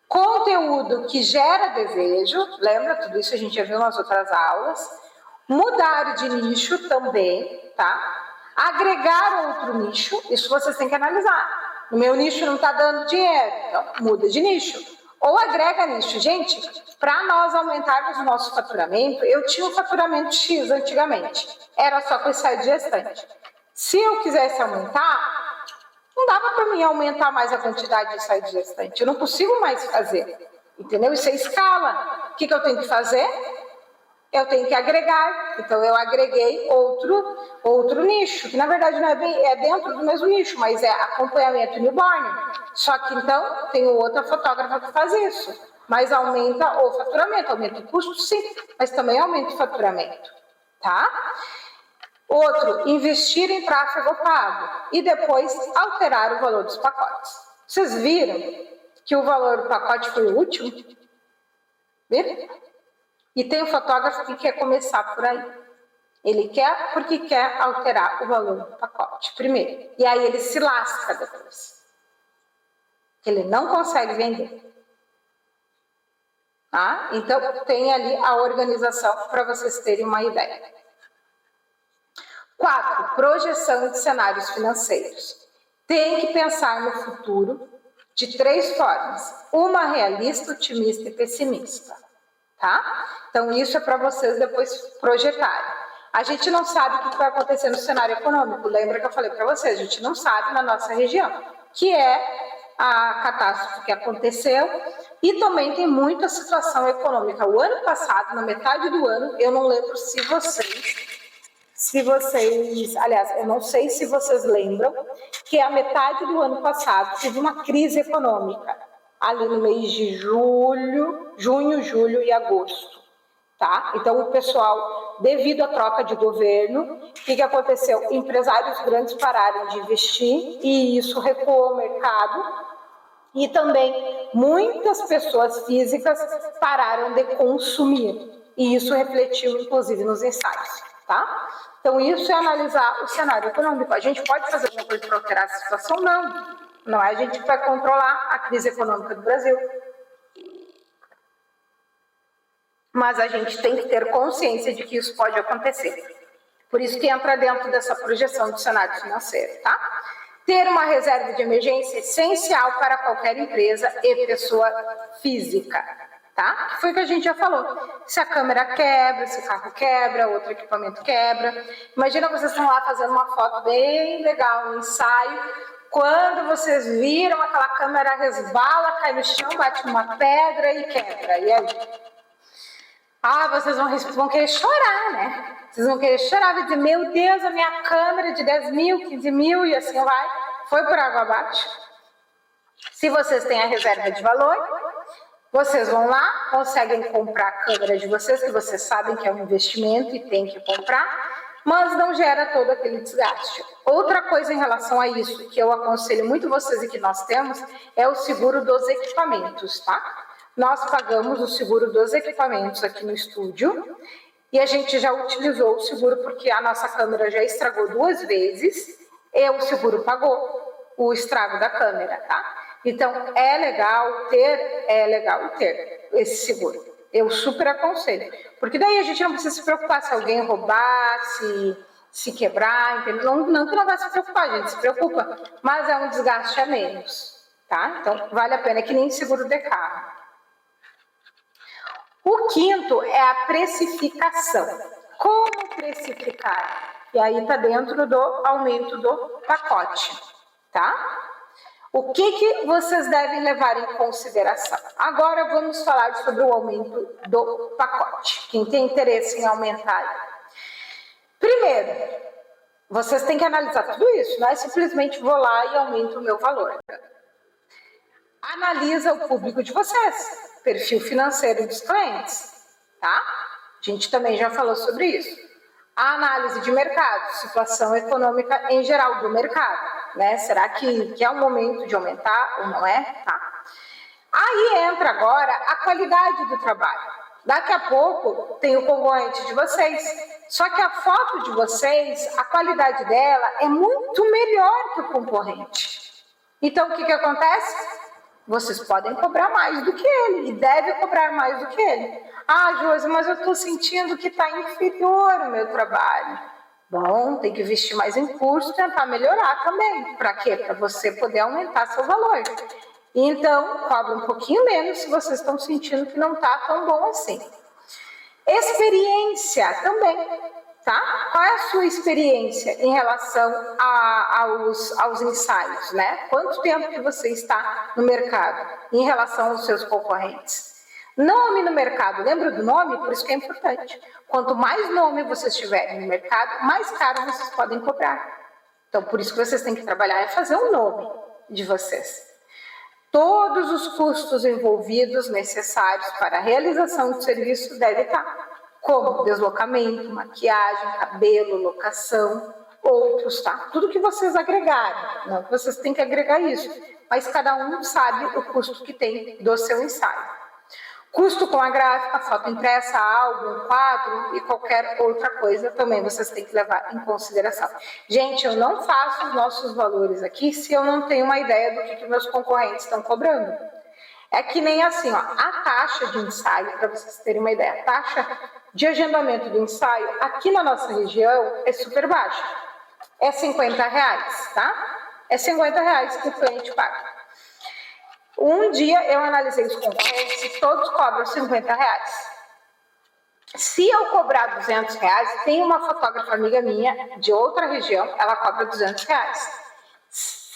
conteúdo que gera desejo, lembra? Tudo isso a gente já viu nas outras aulas. Mudar de nicho também, tá? Agregar outro nicho, isso vocês têm que analisar. No meu nicho não está dando dinheiro, então muda de nicho. Ou agrega nicho. Gente, para nós aumentarmos o nosso faturamento, eu tinha um faturamento X antigamente. Era só com ensaio de gestante. Se eu quisesse aumentar, não dava para mim aumentar mais a quantidade de ensaio de gestante. Eu não consigo mais fazer. Entendeu? Isso é escala. O que eu tenho que fazer? Eu tenho que agregar. Então, eu agreguei outro nicho, que na verdade não é dentro do mesmo nicho, mas é acompanhamento newborn. Só que, então, tem outra fotógrafa que faz isso. Mas aumenta o faturamento, aumenta o custo, sim, mas também aumenta o faturamento, tá? Outro, investir em tráfego pago e depois alterar o valor dos pacotes. Vocês viram que o valor do pacote foi o último? Viram? E tem um fotógrafo que quer começar por aí. Ele quer porque quer alterar o valor do pacote primeiro. E aí ele se lasca depois. Ele não consegue vender. Tá? Então, tem ali a organização para vocês terem uma ideia. 4. Projeção de cenários financeiros. Tem que pensar no futuro de 3 formas. Uma realista, otimista e pessimista. tá? Então, isso é para vocês depois projetarem. A gente não sabe o que vai acontecer no cenário econômico. Lembra que eu falei para vocês? A gente não sabe na nossa região, que é a catástrofe que aconteceu, e também tem muita situação econômica. O ano passado, na metade do ano, eu não lembro se vocês, aliás, eu não sei se vocês lembram, que a metade do ano passado teve uma crise econômica, ali no mês de junho, julho e agosto, tá? Então, o pessoal, devido à troca de governo, o que aconteceu? Empresários grandes pararam de investir e isso recuou o mercado, e também muitas pessoas físicas pararam de consumir, e isso refletiu, inclusive, nos ensaios, tá? Então, isso é analisar o cenário econômico. A gente pode fazer alguma coisa para alterar essa situação? Não. Não é a gente que vai controlar a crise econômica do Brasil. Mas a gente tem que ter consciência de que isso pode acontecer. Por isso que entra dentro dessa projeção do cenário financeiro, tá? Ter uma reserva de emergência é essencial para qualquer empresa e pessoa física, tá? Que foi o que a gente já falou. Se a câmera quebra, se o carro quebra, outro equipamento quebra. Imagina vocês estão lá fazendo uma foto bem legal, um ensaio. Quando vocês viram, aquela câmera resbala, cai no chão, bate numa pedra e quebra. E aí? Vocês vão querer chorar, né? Vocês vão querer chorar, vai dizer, meu Deus, a minha câmera de 10 mil, 15 mil, e assim vai. Foi por água abaixo. Se vocês têm a reserva de valor, vocês vão lá, conseguem comprar a câmera de vocês, que vocês sabem que é um investimento e tem que comprar, mas não gera todo aquele desgaste. Outra coisa em relação a isso, que eu aconselho muito vocês e que nós temos, é o seguro dos equipamentos, tá? Nós pagamos o seguro dos equipamentos aqui no estúdio e a gente já utilizou o seguro porque a nossa câmera já estragou 2 vezes e o seguro pagou o estrago da câmera, tá? Então, é legal ter esse seguro. Eu super aconselho, porque daí a gente não precisa se preocupar se alguém roubar, se quebrar, entendeu? Não que não vai se preocupar, a gente se preocupa, mas é um desgaste a menos, tá? Então, vale a pena, é que nem seguro de carro. O quinto é a precificação. Como precificar? E aí está dentro do aumento do pacote, tá? O que vocês devem levar em consideração? Agora vamos falar sobre o aumento do pacote. Quem tem interesse em aumentar? Primeiro, vocês têm que analisar tudo isso, não é simplesmente vou lá e aumento o meu valor. Analisa o público de vocês. Perfil financeiro dos clientes, tá? A gente também já falou sobre isso. A análise de mercado, situação econômica em geral do mercado, né? Será que é um momento de aumentar ou não é? Tá? Aí entra agora a qualidade do trabalho. Daqui a pouco tem o concorrente de vocês, só que a foto de vocês, a qualidade dela é muito melhor que o concorrente. Então, o que acontece? Vocês podem cobrar mais do que ele, e deve cobrar mais do que ele. Josi, mas eu estou sentindo que está inferior o meu trabalho. Bom, tem que investir mais em curso, tentar melhorar também. Para quê? Para você poder aumentar seu valor. Então, cobra um pouquinho menos se vocês estão sentindo que não está tão bom assim. Experiência também. Tá? Qual é a sua experiência em relação aos ensaios, né? Quanto tempo que você está no mercado em relação aos seus concorrentes? Nome no mercado, lembra do nome? Por isso que é importante. Quanto mais nome vocês tiverem no mercado, mais caro vocês podem cobrar. Então, por isso que vocês têm que trabalhar é fazer um nome de vocês. Todos os custos envolvidos necessários para a realização do serviço devem estar. Como deslocamento, maquiagem, cabelo, locação, outros, tá? Tudo que vocês agregarem, não que vocês têm que agregar isso, mas cada um sabe o custo que tem do seu ensaio. Custo com a gráfica, foto impressa, álbum, quadro e qualquer outra coisa também vocês têm que levar em consideração. Gente, eu não faço os nossos valores aqui se eu não tenho uma ideia do que meus concorrentes estão cobrando. É que nem assim, ó, a taxa de ensaio, para vocês terem uma ideia, a taxa de agendamento do ensaio aqui na nossa região é super baixa. É R$50, tá? É R$50 que o cliente paga. Um dia eu analisei os concorrentes e todos cobram R$50. Se eu cobrar R$200, tem uma fotógrafa amiga minha de outra região, ela cobra R$200.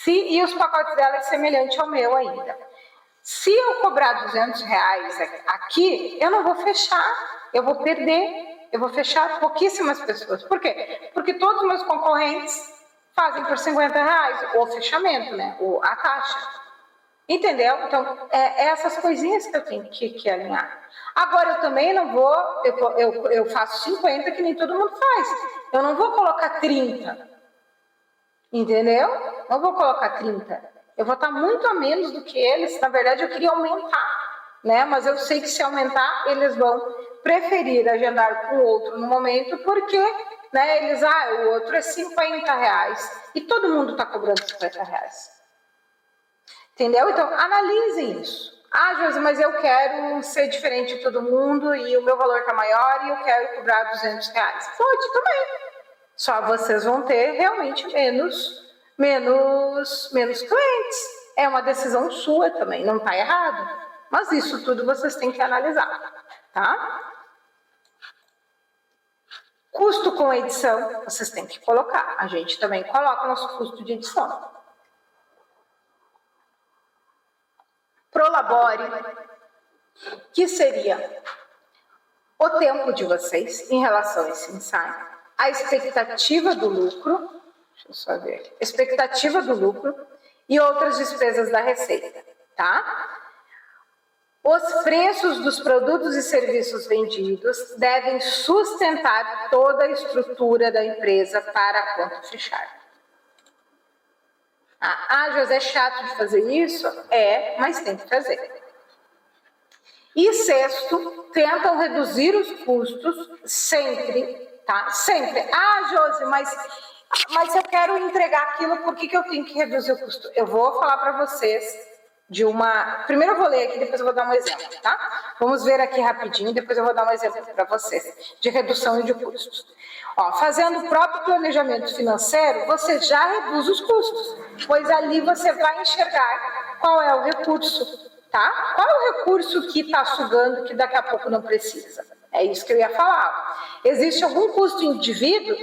E os pacotes dela é semelhante ao meu ainda. Se eu cobrar R$200 aqui, eu não vou fechar, eu vou perder, eu vou fechar pouquíssimas pessoas. Por quê? Porque todos os meus concorrentes fazem por R$50 o fechamento, né? A taxa. Entendeu? Então, é essas coisinhas que eu tenho que alinhar. Agora, eu também não vou, eu faço 50, que nem todo mundo faz. Eu não vou colocar 30. Entendeu? Não vou colocar 30. Eu vou estar muito a menos do que eles. Na verdade, eu queria aumentar, né? Mas eu sei que se aumentar, eles vão preferir agendar com o outro no momento, porque, né, eles, o outro é R$50. E todo mundo está cobrando R$50. Entendeu? Então, analisem isso. Josi, mas eu quero ser diferente de todo mundo e o meu valor está maior e eu quero cobrar R$200. Pode também. Só vocês vão ter realmente menos clientes. É uma decisão sua também, não está errado. Mas isso tudo vocês têm que analisar, tá? Custo com edição, vocês têm que colocar. A gente também coloca nosso custo de edição. Prolabore, que seria o tempo de vocês em relação a esse ensaio, a expectativa do lucro, deixa eu só ver aqui, expectativa do lucro e outras despesas da receita, tá? Os preços dos produtos e serviços vendidos devem sustentar toda a estrutura da empresa para a conta fechar. José, é chato de fazer isso? Mas tem que fazer. E sexto, tentam reduzir os custos sempre, tá? Sempre. Josi, mas se eu quero entregar aquilo, por que eu tenho que reduzir o custo? Eu vou falar para vocês de uma... Primeiro eu vou ler aqui, depois eu vou dar um exemplo, tá? Vamos ver aqui rapidinho, depois eu vou dar um exemplo para vocês de redução de custos. Fazendo o próprio planejamento financeiro, você já reduz os custos, pois ali você vai enxergar qual é o recurso, tá? Qual é o recurso que está sugando que daqui a pouco não precisa? É isso que eu ia falar. Existe algum custo indevido,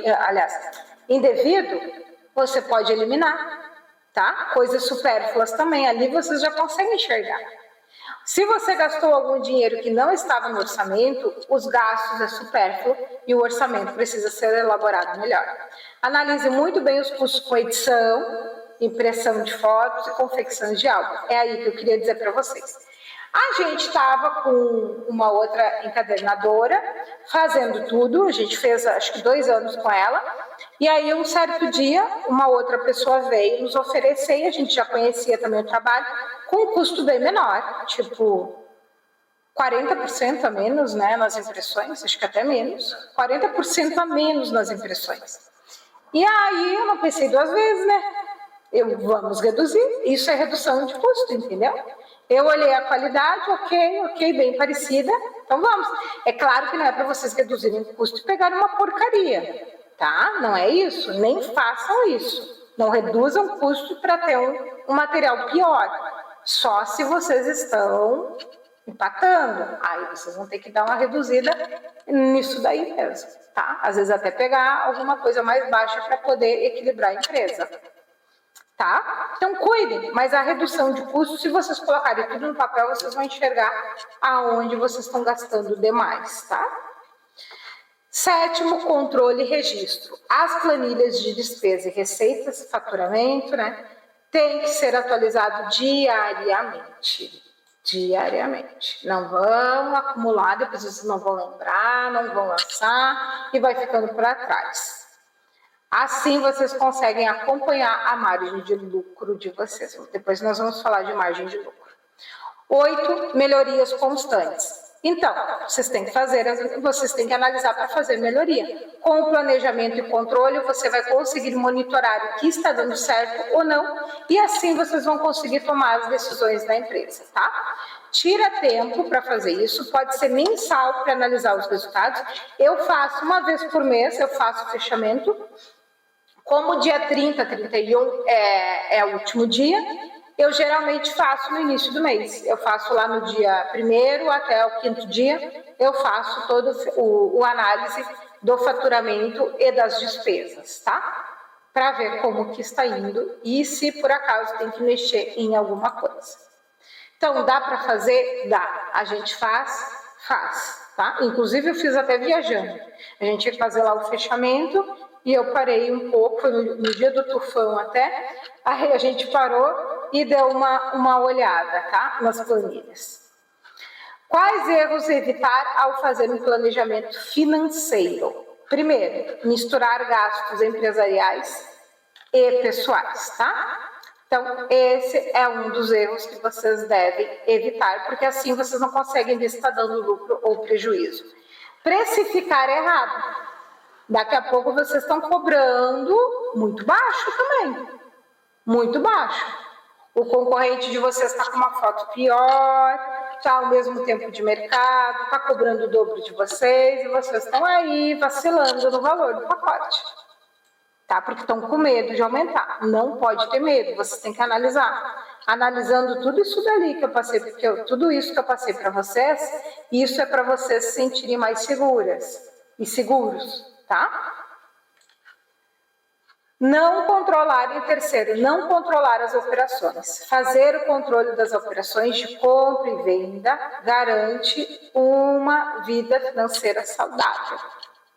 você pode eliminar, tá? Coisas supérfluas também, ali você já consegue enxergar. Se você gastou algum dinheiro que não estava no orçamento, os gastos é supérfluo e o orçamento precisa ser elaborado melhor. Analise muito bem os custos com edição, impressão de fotos e confecção de álbum. É aí que eu queria dizer para vocês. A gente estava com uma outra encadernadora fazendo tudo, a gente fez acho que 2 anos com ela, e aí um certo dia uma outra pessoa veio nos oferecer, e a gente já conhecia também o trabalho, com um custo bem menor, tipo 40% a menos, né, nas impressões, acho que até menos, 40% a menos nas impressões. E aí eu não pensei 2 vezes, né? Vamos reduzir, isso é redução de custo, entendeu? Eu olhei a qualidade, ok, bem parecida, então vamos. É claro que não é para vocês reduzirem o custo e pegarem uma porcaria, tá? Não é isso, nem façam isso. Não reduzam o custo para ter um material pior. Só se vocês estão empatando, aí vocês vão ter que dar uma reduzida nisso daí mesmo, tá? Às vezes até pegar alguma coisa mais baixa para poder equilibrar a empresa, tá? Então cuidem, mas a redução de custo, se vocês colocarem tudo no papel, vocês vão enxergar aonde vocês estão gastando demais, tá? 7º, controle e registro. As planilhas de despesa e receitas, faturamento, né? Tem que ser atualizado diariamente. Não vão acumular, depois vocês não vão lembrar, não vão lançar e vai ficando para trás. Assim vocês conseguem acompanhar a margem de lucro de vocês. Depois nós vamos falar de margem de lucro. 8, melhorias constantes. Então, vocês têm que analisar para fazer melhoria. Com o planejamento e controle, você vai conseguir monitorar o que está dando certo ou não, e assim vocês vão conseguir tomar as decisões da empresa, tá? Tira tempo para fazer isso, pode ser mensal para analisar os resultados. Eu faço uma vez por mês, eu faço o fechamento. Como dia 30, 31 é o último dia, eu geralmente faço no início do mês. Eu faço lá no dia 1º até o 5º dia, eu faço todo o análise do faturamento e das despesas, tá? Para ver como que está indo e se por acaso tem que mexer em alguma coisa. Então, dá para fazer? Dá. A gente faz, tá? Inclusive, eu fiz até viajando. A gente tinha que fazer lá o fechamento e eu parei um pouco, foi no dia do tufão até, aí a gente parou e deu uma olhada, tá? Nas planilhas. Quais erros evitar ao fazer um planejamento financeiro? Primeiro, misturar gastos empresariais e pessoais, tá? Então, esse é um dos erros que vocês devem evitar, porque assim vocês não conseguem ver se está dando lucro ou prejuízo. Precificar errado. Daqui a pouco vocês estão cobrando muito baixo também. Muito baixo. O concorrente de vocês está com uma foto pior, está ao mesmo tempo de mercado, está cobrando o dobro de vocês e vocês estão aí vacilando no valor do pacote. Tá? Porque estão com medo de aumentar. Não pode ter medo, vocês têm que analisar. Analisando tudo isso dali que eu passei, porque tudo isso que eu passei para vocês, isso é para vocês se sentirem mais seguras e seguros, tá? Não controlar, em terceiro, não controlar as operações. Fazer o controle das operações de compra e venda garante uma vida financeira saudável,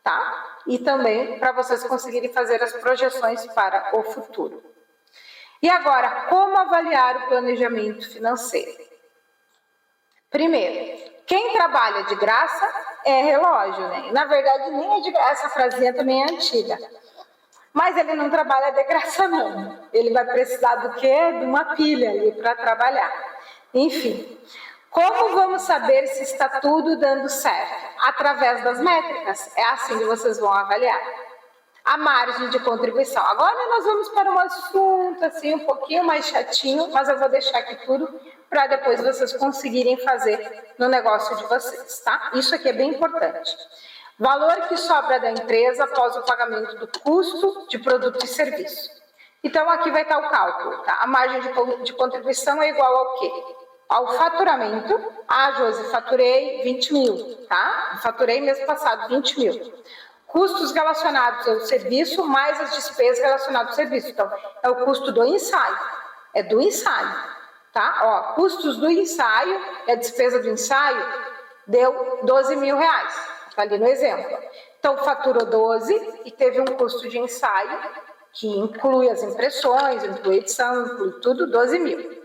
tá? E também para vocês conseguirem fazer as projeções para o futuro. E agora, como avaliar o planejamento financeiro? Primeiro, quem trabalha de graça é relógio, né? Na verdade, nem é de graça, essa frasinha também é antiga. Mas ele não trabalha de graça, não. Ele vai precisar do quê? De uma pilha ali para trabalhar. Enfim, como vamos saber se está tudo dando certo? Através das métricas. É assim que vocês vão avaliar. A margem de contribuição. Agora nós vamos para um assunto assim um pouquinho mais chatinho, mas eu vou deixar aqui tudo para depois vocês conseguirem fazer no negócio de vocês, tá? Isso aqui é bem importante. Valor que sobra da empresa após o pagamento do custo de produto e serviço. Então, aqui vai estar o cálculo, tá? A margem de contribuição é igual ao quê? Ao faturamento. Ah, Josi, faturei 20 mil, tá? Faturei mês passado 20 mil. Custos relacionados ao serviço, mais as despesas relacionadas ao serviço. Então, é o custo do ensaio. É do ensaio, tá? Ó, custos do ensaio, é a despesa do ensaio, deu 12 mil reais. Tá ali no exemplo. Então, faturou 12 e teve um custo de ensaio, que inclui as impressões, inclui edição, inclui tudo, 12 mil.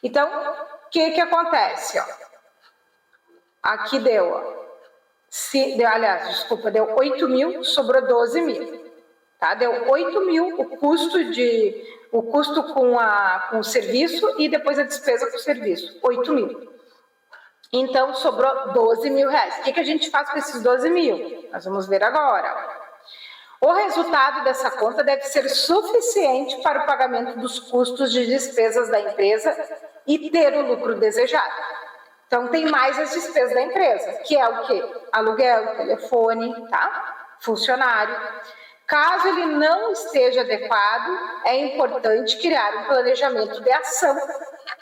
Então, o que acontece? Ó? Aqui deu, ó. Deu 8 mil, sobrou 12 mil. Tá? Deu 8 mil o custo com o serviço e depois a despesa com o serviço, 8 mil. Então, sobrou 12 mil reais. O que a gente faz com esses 12 mil? Nós vamos ver agora. O resultado dessa conta deve ser suficiente para o pagamento dos custos de despesas da empresa e ter o lucro desejado. Então, tem mais as despesas da empresa, que é o quê? Aluguel, telefone, tá? Funcionário. Caso ele não esteja adequado, é importante criar um planejamento de ação,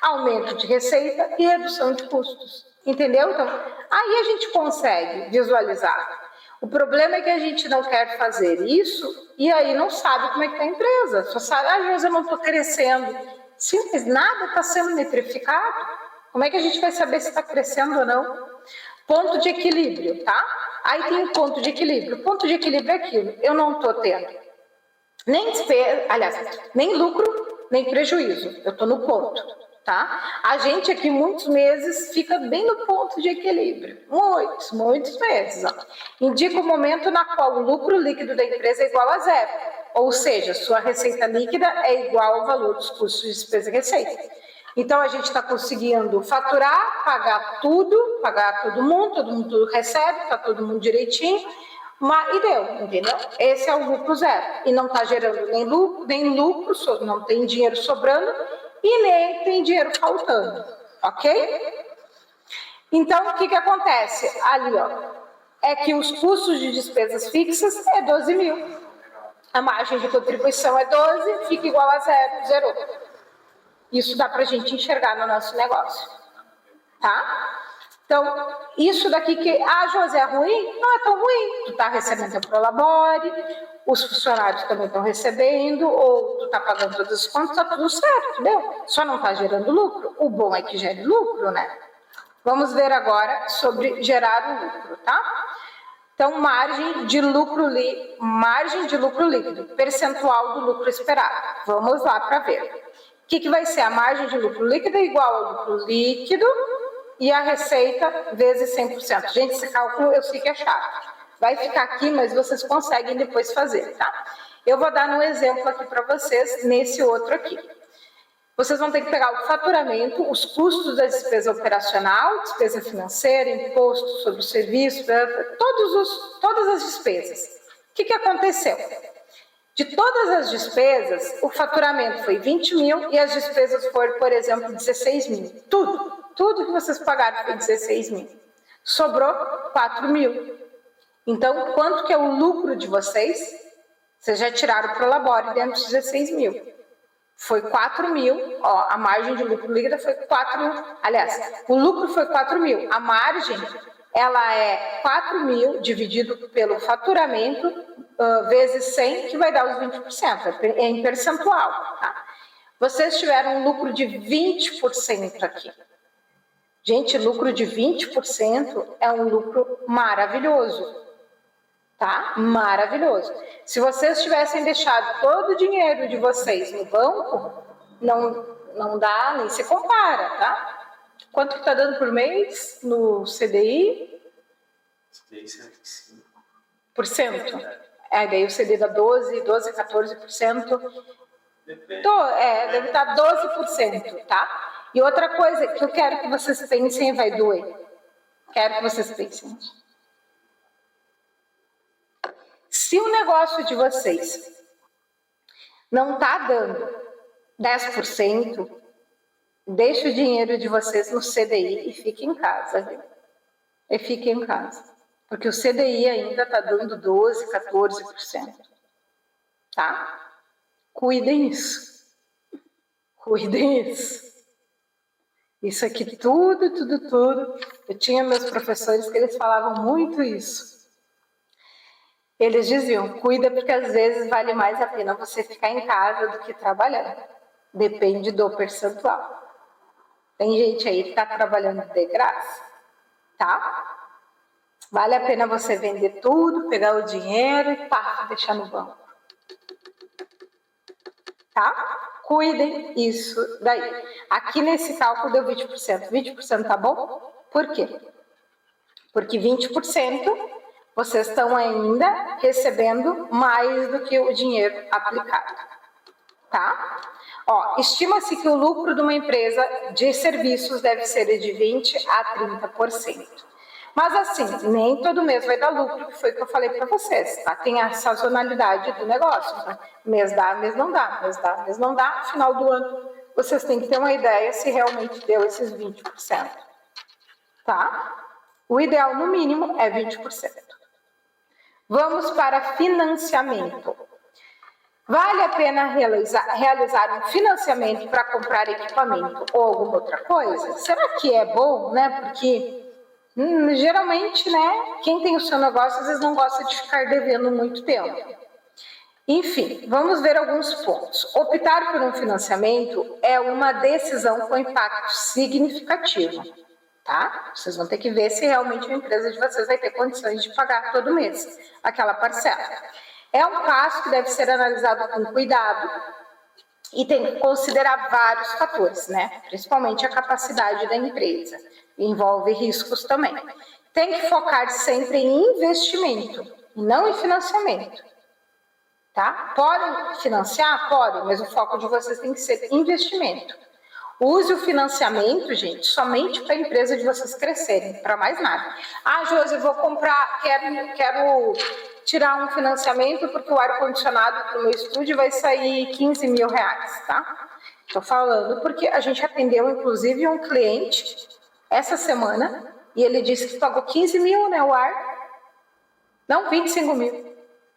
aumento de receita e redução de custos. Entendeu? Então, aí a gente consegue visualizar. O problema é que a gente não quer fazer isso e aí não sabe como é que está a empresa. Só sabe, às vezes eu não estou crescendo. Sim, mas nada está sendo metrificado. Como é que a gente vai saber se está crescendo ou não? Ponto de equilíbrio, tá? Aí tem um ponto de equilíbrio. O ponto de equilíbrio é aquilo. Eu não estou tendo nem despesa, aliás, nem lucro, nem prejuízo. Eu estou no ponto, tá? A gente aqui, muitos meses, fica bem no ponto de equilíbrio. Muitos meses. Ó. Indica o momento na qual o lucro líquido da empresa é igual a zero. Ou seja, sua receita líquida é igual ao valor dos custos de despesa e receita. Então, a gente está conseguindo faturar, pagar todo mundo recebe, está todo mundo direitinho, e deu, entendeu? Esse é o lucro zero. E não está gerando nem lucro, não tem dinheiro sobrando e nem tem dinheiro faltando, ok? Então, o que acontece? Ali, ó, é que os custos de despesas fixas é 12 mil. A margem de contribuição é 12, fica igual a zero. Isso dá para a gente enxergar no nosso negócio, tá? Então, isso daqui que, Josi, é ruim? Não é tão ruim. Tu está recebendo o Prolabore, os funcionários também estão recebendo, ou tu está pagando todas as contas, está tudo certo, entendeu? Só não está gerando lucro. O bom é que gere lucro, né? Vamos ver agora sobre gerar o lucro, tá? Então, margem de lucro líquido, percentual do lucro esperado. Vamos lá para ver. O que vai ser a margem de lucro líquido igual ao lucro líquido e a receita vezes 100%. Gente, esse cálculo eu sei que é chato. Vai ficar aqui, mas vocês conseguem depois fazer, tá? Eu vou dar um exemplo aqui para vocês nesse outro aqui. Vocês vão ter que pegar o faturamento, os custos da despesa operacional, despesa financeira, imposto sobre o serviço, todas as despesas. O que aconteceu? De todas as despesas, o faturamento foi 20 mil e as despesas foram, por exemplo, 16 mil. Tudo que vocês pagaram foi 16 mil. Sobrou 4 mil. Então, quanto que é o lucro de vocês? Vocês já tiraram o Prolabore dentro de 16 mil. Foi 4 mil, ó, a margem de lucro líquida foi 4 mil, aliás, o lucro foi 4 mil, a margem, ela é 4 mil dividido pelo faturamento vezes 100, que vai dar os 20%, é em percentual, tá? Vocês tiveram um lucro de 20% aqui. Gente, lucro de 20% é um lucro maravilhoso. Tá? Maravilhoso. Se vocês tivessem deixado todo o dinheiro de vocês no banco, não dá, nem se compara, tá? Quanto que tá dando por mês no CDI? CDI 105%. Daí o CDI dá 12, 14%. Deve estar 12%, tá? E outra coisa que eu quero que vocês pensem, vai doer. Quero que vocês pensem. Se o negócio de vocês não está dando 10%, deixe o dinheiro de vocês no CDI e fique em casa, viu? E fique em casa. Porque o CDI ainda está dando 12%, 14%. Tá? Cuidem isso. Cuidem isso. Isso aqui tudo. Eu tinha meus professores que eles falavam muito isso. Eles diziam, cuida porque às vezes vale mais a pena você ficar em casa do que trabalhando. Depende do percentual. Tem gente aí que está trabalhando de graça, tá? Vale a pena você vender tudo, pegar o dinheiro e deixar no banco. Tá? Cuidem isso daí. Aqui nesse cálculo deu 20%. 20% tá bom? Por quê? Porque 20%... vocês estão ainda recebendo mais do que o dinheiro aplicado, tá? Ó, estima-se que o lucro de uma empresa de serviços deve ser de 20% a 30%. Mas assim, nem todo mês vai dar lucro, que foi o que eu falei para vocês, tá? Tem a sazonalidade do negócio, tá? Mês dá, mês não dá, mês dá, mês não dá. No final do ano, vocês têm que ter uma ideia se realmente deu esses 20%, tá? O ideal, no mínimo, é 20%. Vamos para financiamento. Vale a pena realizar um financiamento para comprar equipamento ou alguma outra coisa? Será que é bom, né? Porque geralmente, né, quem tem o seu negócio às vezes não gosta de ficar devendo muito tempo. Enfim, vamos ver alguns pontos. Optar por um financiamento é uma decisão com impacto significativo. Tá? Vocês vão ter que ver se realmente a empresa de vocês vai ter condições de pagar todo mês aquela parcela. É um passo que deve ser analisado com cuidado e tem que considerar vários fatores, né? Principalmente a capacidade da empresa. Envolve riscos também. Tem que focar sempre em investimento e não em financiamento. Tá? Podem financiar? Podem, mas o foco de vocês tem que ser investimento. Use o financiamento, gente, somente para a empresa de vocês crescerem, para mais nada. Josi, eu vou comprar, quero tirar um financiamento porque o ar-condicionado para o meu estúdio vai sair 15 mil reais, tá? Estou falando porque a gente atendeu, inclusive, um cliente essa semana e ele disse que pagou 15 mil, né, o ar? Não, 25 mil.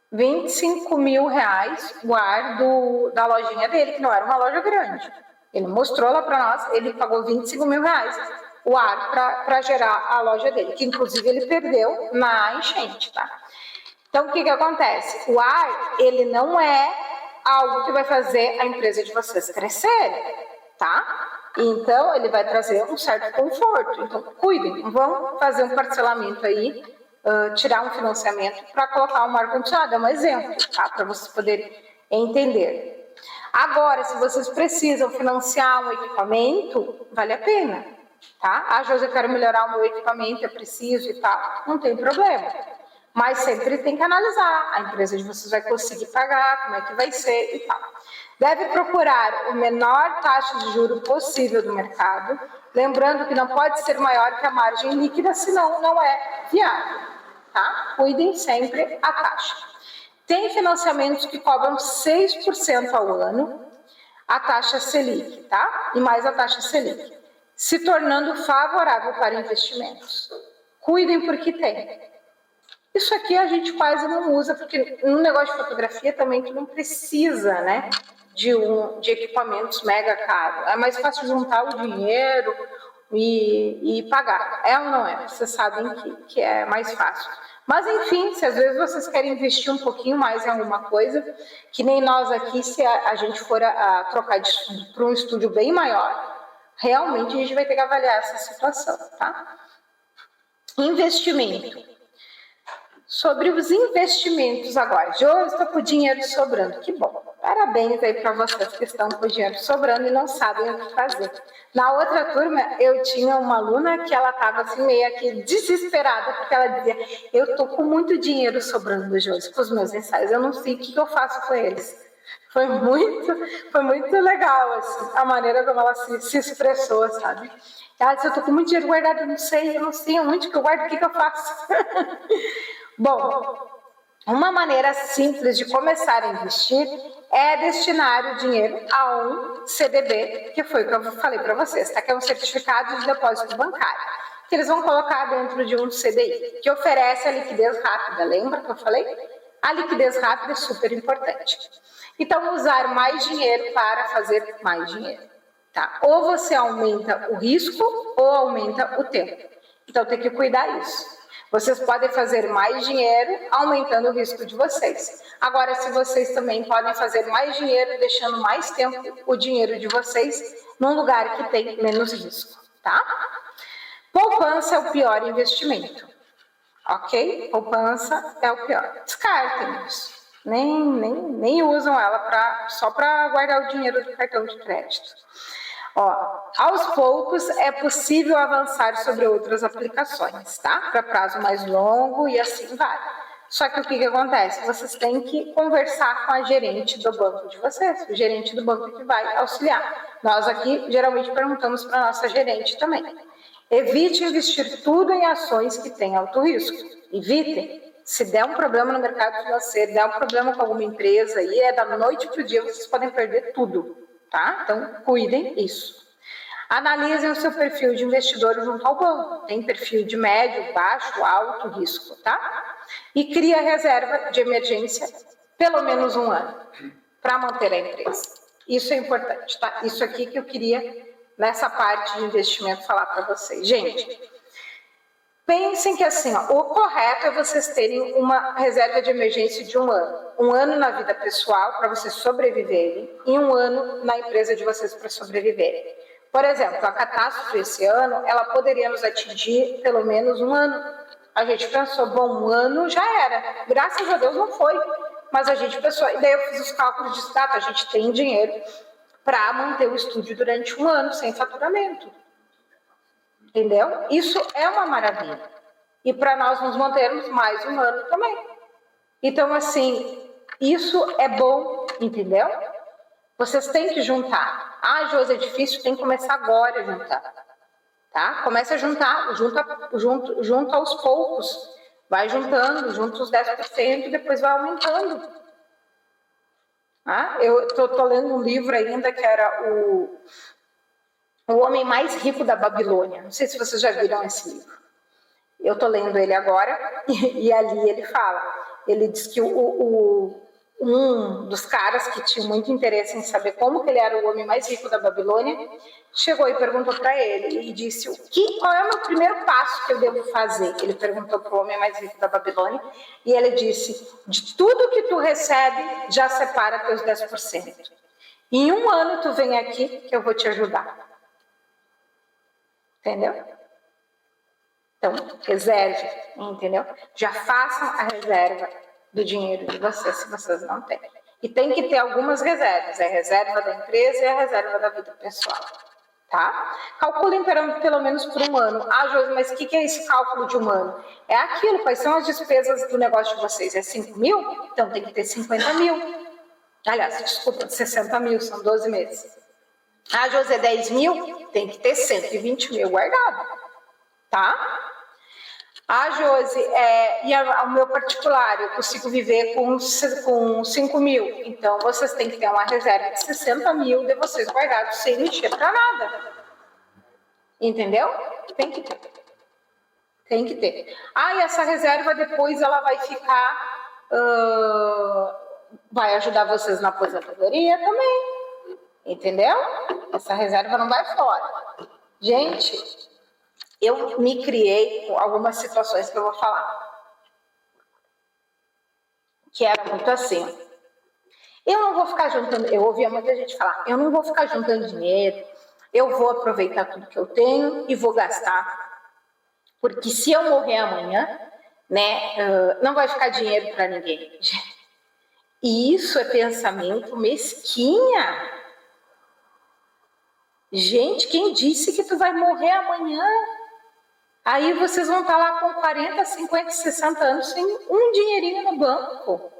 25 mil reais o ar da lojinha dele, que não era uma loja grande. Ele mostrou lá para nós, ele pagou 25 mil reais o ar para gerar a loja dele, que inclusive ele perdeu na enchente, tá? Então, o que acontece? O ar, ele não é algo que vai fazer a empresa de vocês crescer, tá? Então, ele vai trazer um certo conforto. Então, cuidem, vão fazer um parcelamento aí, tirar um financiamento para colocar um ar-condicionado. É um exemplo, tá? Para vocês poderem entender. Agora, se vocês precisam financiar um equipamento, vale a pena, tá? Ah, Josi, eu quero melhorar o meu equipamento, eu preciso e tal. Não tem problema. Mas sempre tem que analisar, a empresa de vocês vai conseguir pagar, como é que vai ser e tal. Deve procurar o menor taxa de juro possível do mercado, lembrando que não pode ser maior que a margem líquida, senão não é viável, tá? Cuidem sempre a taxa. Tem financiamentos que cobram 6% ao ano, a taxa Selic, tá? E mais a taxa Selic, se tornando favorável para investimentos. Cuidem porque tem. Isso aqui a gente quase não usa, porque no negócio de fotografia também tu não precisa, né, de equipamentos mega caros. É mais fácil juntar o dinheiro e pagar. É ou não é? Vocês sabem que é mais fácil. Mas, enfim, se às vezes vocês querem investir um pouquinho mais em alguma coisa, que nem nós aqui, se a gente for trocar de estúdio para um estúdio bem maior, realmente a gente vai ter que avaliar essa situação, tá? Investimento. Sobre os investimentos agora. Eu estou com o dinheiro sobrando. Que bom. Parabéns aí para vocês que estão com o dinheiro sobrando e não sabem o que fazer. Na outra turma, eu tinha uma aluna que ela estava assim meio aqui desesperada, porque ela dizia, eu estou com muito dinheiro sobrando, Josi, com os meus ensaios. Eu não sei o que eu faço com eles. Foi muito legal, assim, a maneira como ela se expressou, sabe? Ela disse, eu estou com muito dinheiro guardado, eu não sei onde que eu guardo, o que eu faço? Bom, uma maneira simples de começar a investir é destinar o dinheiro a um CDB, que foi o que eu falei para vocês, tá? Que é um certificado de depósito bancário, que eles vão colocar dentro de um CDI, que oferece a liquidez rápida. Lembra que eu falei? A liquidez rápida é super importante. Então, usar mais dinheiro para fazer mais dinheiro, tá? Ou você aumenta o risco ou aumenta o tempo. Então, tem que cuidar disso. Vocês podem fazer mais dinheiro aumentando o risco de vocês. Agora, se vocês também podem fazer mais dinheiro deixando mais tempo o dinheiro de vocês num lugar que tem menos risco, tá? Poupança é o pior investimento, ok? Poupança é o pior. Descartem isso. Nem usam ela só para guardar o dinheiro do cartão de crédito. Ó, aos poucos é possível avançar sobre outras aplicações, tá? Para prazo mais longo e assim vai. Só que o que acontece? Vocês têm que conversar com a gerente do banco de vocês, o gerente do banco que vai auxiliar. Nós aqui geralmente perguntamos para a nossa gerente também. Evite investir tudo em ações que têm alto risco. Evitem. Se der um problema no mercado financeiro, der um problema com alguma empresa, e é da noite para o dia, vocês podem perder tudo. Tá? Então, cuidem isso. Analisem o seu perfil de investidor junto ao banco. Tem perfil de médio, baixo, alto risco, tá? E cria reserva de emergência pelo menos 1 ano para manter a empresa. Isso é importante, tá? Isso aqui que eu queria, nessa parte de investimento, falar para vocês. Gente, pensem que assim, ó, o correto é vocês terem uma reserva de emergência de 1 ano. 1 ano na vida pessoal para vocês sobreviverem e 1 ano na empresa de vocês para sobreviverem. Por exemplo, a catástrofe esse ano, ela poderia nos atingir pelo menos 1 ano. A gente pensou, bom, 1 ano já era. Graças a Deus não foi. Mas a gente pensou, e daí eu fiz os cálculos de status, a gente tem dinheiro para manter o estúdio durante 1 ano sem faturamento. Entendeu? Isso é uma maravilha. E para nós nos mantermos mais 1 ano também. Então, assim, isso é bom, entendeu? Vocês têm que juntar. Ah, Josi, é difícil, tem que começar agora a juntar. Tá? Começa a juntar, junta aos poucos. Vai juntando, junta os 10% e depois vai aumentando. Ah, eu tô lendo um livro ainda que era o Homem Mais Rico da Babilônia. Não sei se vocês já viram esse livro. Eu estou lendo ele agora e ali ele fala. Ele diz que o um dos caras que tinha muito interesse em saber como que ele era o homem mais rico da Babilônia, chegou e perguntou para ele e disse: qual é o meu primeiro passo que eu devo fazer? Ele perguntou para o homem mais rico da Babilônia e ele disse: de tudo que tu recebe, já separa teus 10%. Em 1 ano tu vem aqui que eu vou te ajudar. Entendeu? Então, reserve, entendeu? Já façam a reserva do dinheiro de vocês, se vocês não têm. E tem que ter algumas reservas, a reserva da empresa e a reserva da vida pessoal, tá? Calculem pelo menos por 1 ano. Ah, Josi, mas o que é esse cálculo de 1 ano? É aquilo, quais são as despesas do negócio de vocês? É 5 mil? Então tem que ter 50 mil. Aliás, desculpa, 60 mil, são 12 meses. Ah, Josi, é 10 mil? Tem que ter 120 mil guardado, tá? Ah, Josi, e o meu particular, eu consigo viver com 5 mil. Então, vocês têm que ter uma reserva de 60 mil de vocês guardados sem mexer para nada. Entendeu? Tem que ter. Tem que ter. Ah, e essa reserva depois ela vai ficar... vai ajudar vocês na aposentadoria também. Entendeu? Essa reserva não vai fora. Gente... eu me criei com algumas situações que eu vou falar. Que era muito assim. Eu não vou ficar juntando... eu ouvia muita gente falar, eu não vou ficar juntando dinheiro, eu vou aproveitar tudo que eu tenho e vou gastar. Porque se eu morrer amanhã, né, não vai ficar dinheiro para ninguém. E isso é pensamento mesquinha. Gente, quem disse que tu vai morrer amanhã? Aí vocês vão estar lá com 40, 50, 60 anos sem um dinheirinho no banco.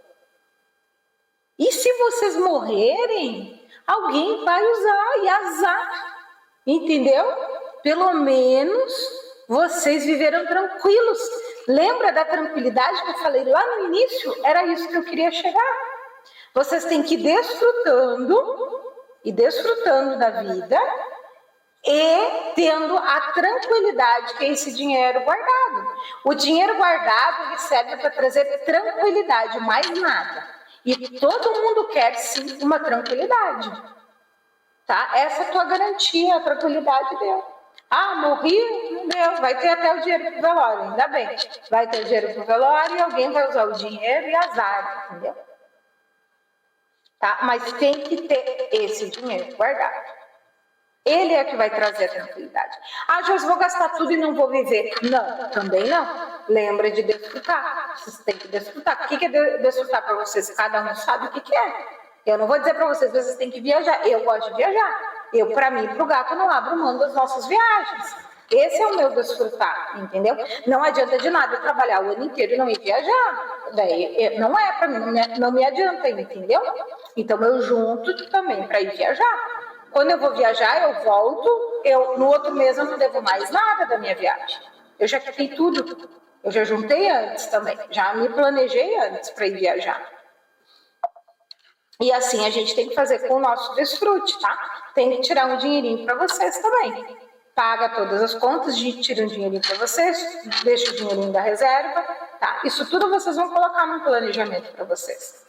E se vocês morrerem, alguém vai usar e azar. Entendeu? Pelo menos vocês viveram tranquilos. Lembra da tranquilidade que eu falei lá no início? Era isso que eu queria chegar. Vocês têm que ir desfrutando da vida e tendo a tranquilidade que é esse dinheiro guardado. O dinheiro guardado ele serve para trazer tranquilidade, mais nada. E todo mundo quer sim uma tranquilidade. Tá? Essa é a tua garantia, a tranquilidade deu. Ah, morri? Não deu. Vai ter até o dinheiro para o velório, ainda bem. Vai ter o dinheiro para o velório e alguém vai usar o dinheiro e azar, entendeu? Tá? Mas tem que ter esse dinheiro guardado. Ele é que vai trazer a tranquilidade. Ah, Josi, vou gastar tudo e não vou viver. Não, também não. Lembra de desfrutar. Vocês têm que desfrutar. O que é desfrutar para vocês? Cada um sabe o que é. Eu não vou dizer para vocês têm que viajar. Eu gosto de viajar. Eu, para mim, para o gato, não abro mão das nossas viagens. Esse é o meu desfrutar, entendeu? Não adianta de nada eu trabalhar o ano inteiro e não ir viajar. Daí, não é para mim, não me adianta, entendeu? Então, eu junto também para ir viajar. Quando eu vou viajar, eu volto, no outro mês eu não devo mais nada da minha viagem. Eu já quitei tudo. Eu já juntei antes também. Já me planejei antes para ir viajar. E assim a gente tem que fazer com o nosso desfrute, tá? Tem que tirar um dinheirinho para vocês também. Paga todas as contas, tira um dinheirinho para vocês, deixa o dinheirinho da reserva, tá? Isso tudo vocês vão colocar no planejamento para vocês.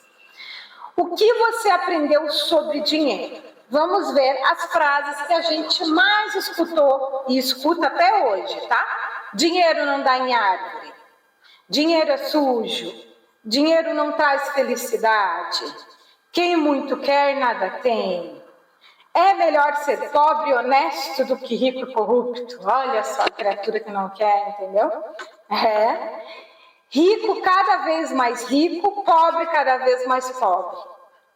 O que você aprendeu sobre dinheiro? Vamos ver as frases que a gente mais escutou e escuta até hoje, tá? Dinheiro não dá em árvore. Dinheiro é sujo. Dinheiro não traz felicidade. Quem muito quer, nada tem. É melhor ser pobre e honesto do que rico e corrupto. Olha só a criatura que não quer, entendeu? Rico cada vez mais rico, pobre cada vez mais pobre.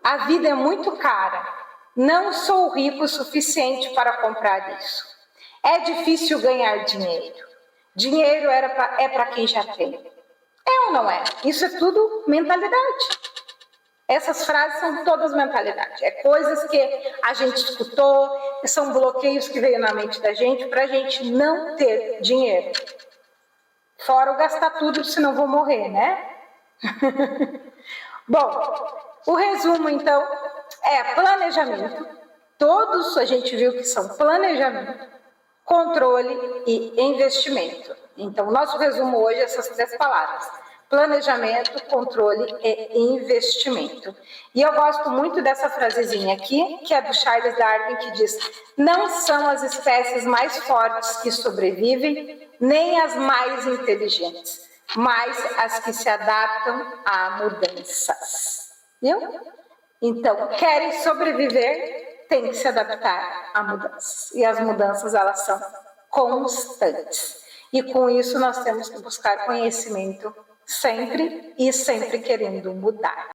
A vida é muito cara. Não sou rico o suficiente para comprar isso. É difícil ganhar dinheiro. Dinheiro é para quem já tem. É ou não é? Isso é tudo mentalidade. Essas frases são todas mentalidade. É coisas que a gente escutou, são bloqueios que veio na mente da gente para a gente não ter dinheiro. Fora o gastar tudo, senão vou morrer, né? Bom, o resumo, então, é planejamento. Todos a gente viu que são planejamento, controle e investimento. Então, o nosso resumo hoje é essas 3 palavras. planejamento, controle e investimento. E eu gosto muito dessa frasezinha aqui, que é do Charles Darwin, que diz: não são as espécies mais fortes que sobrevivem, nem as mais inteligentes, mas as que se adaptam a mudanças. Viu? Então, querem sobreviver, tem que se adaptar a mudanças. E as mudanças, elas são constantes. E com isso nós temos que buscar conhecimento sempre e sempre querendo mudar.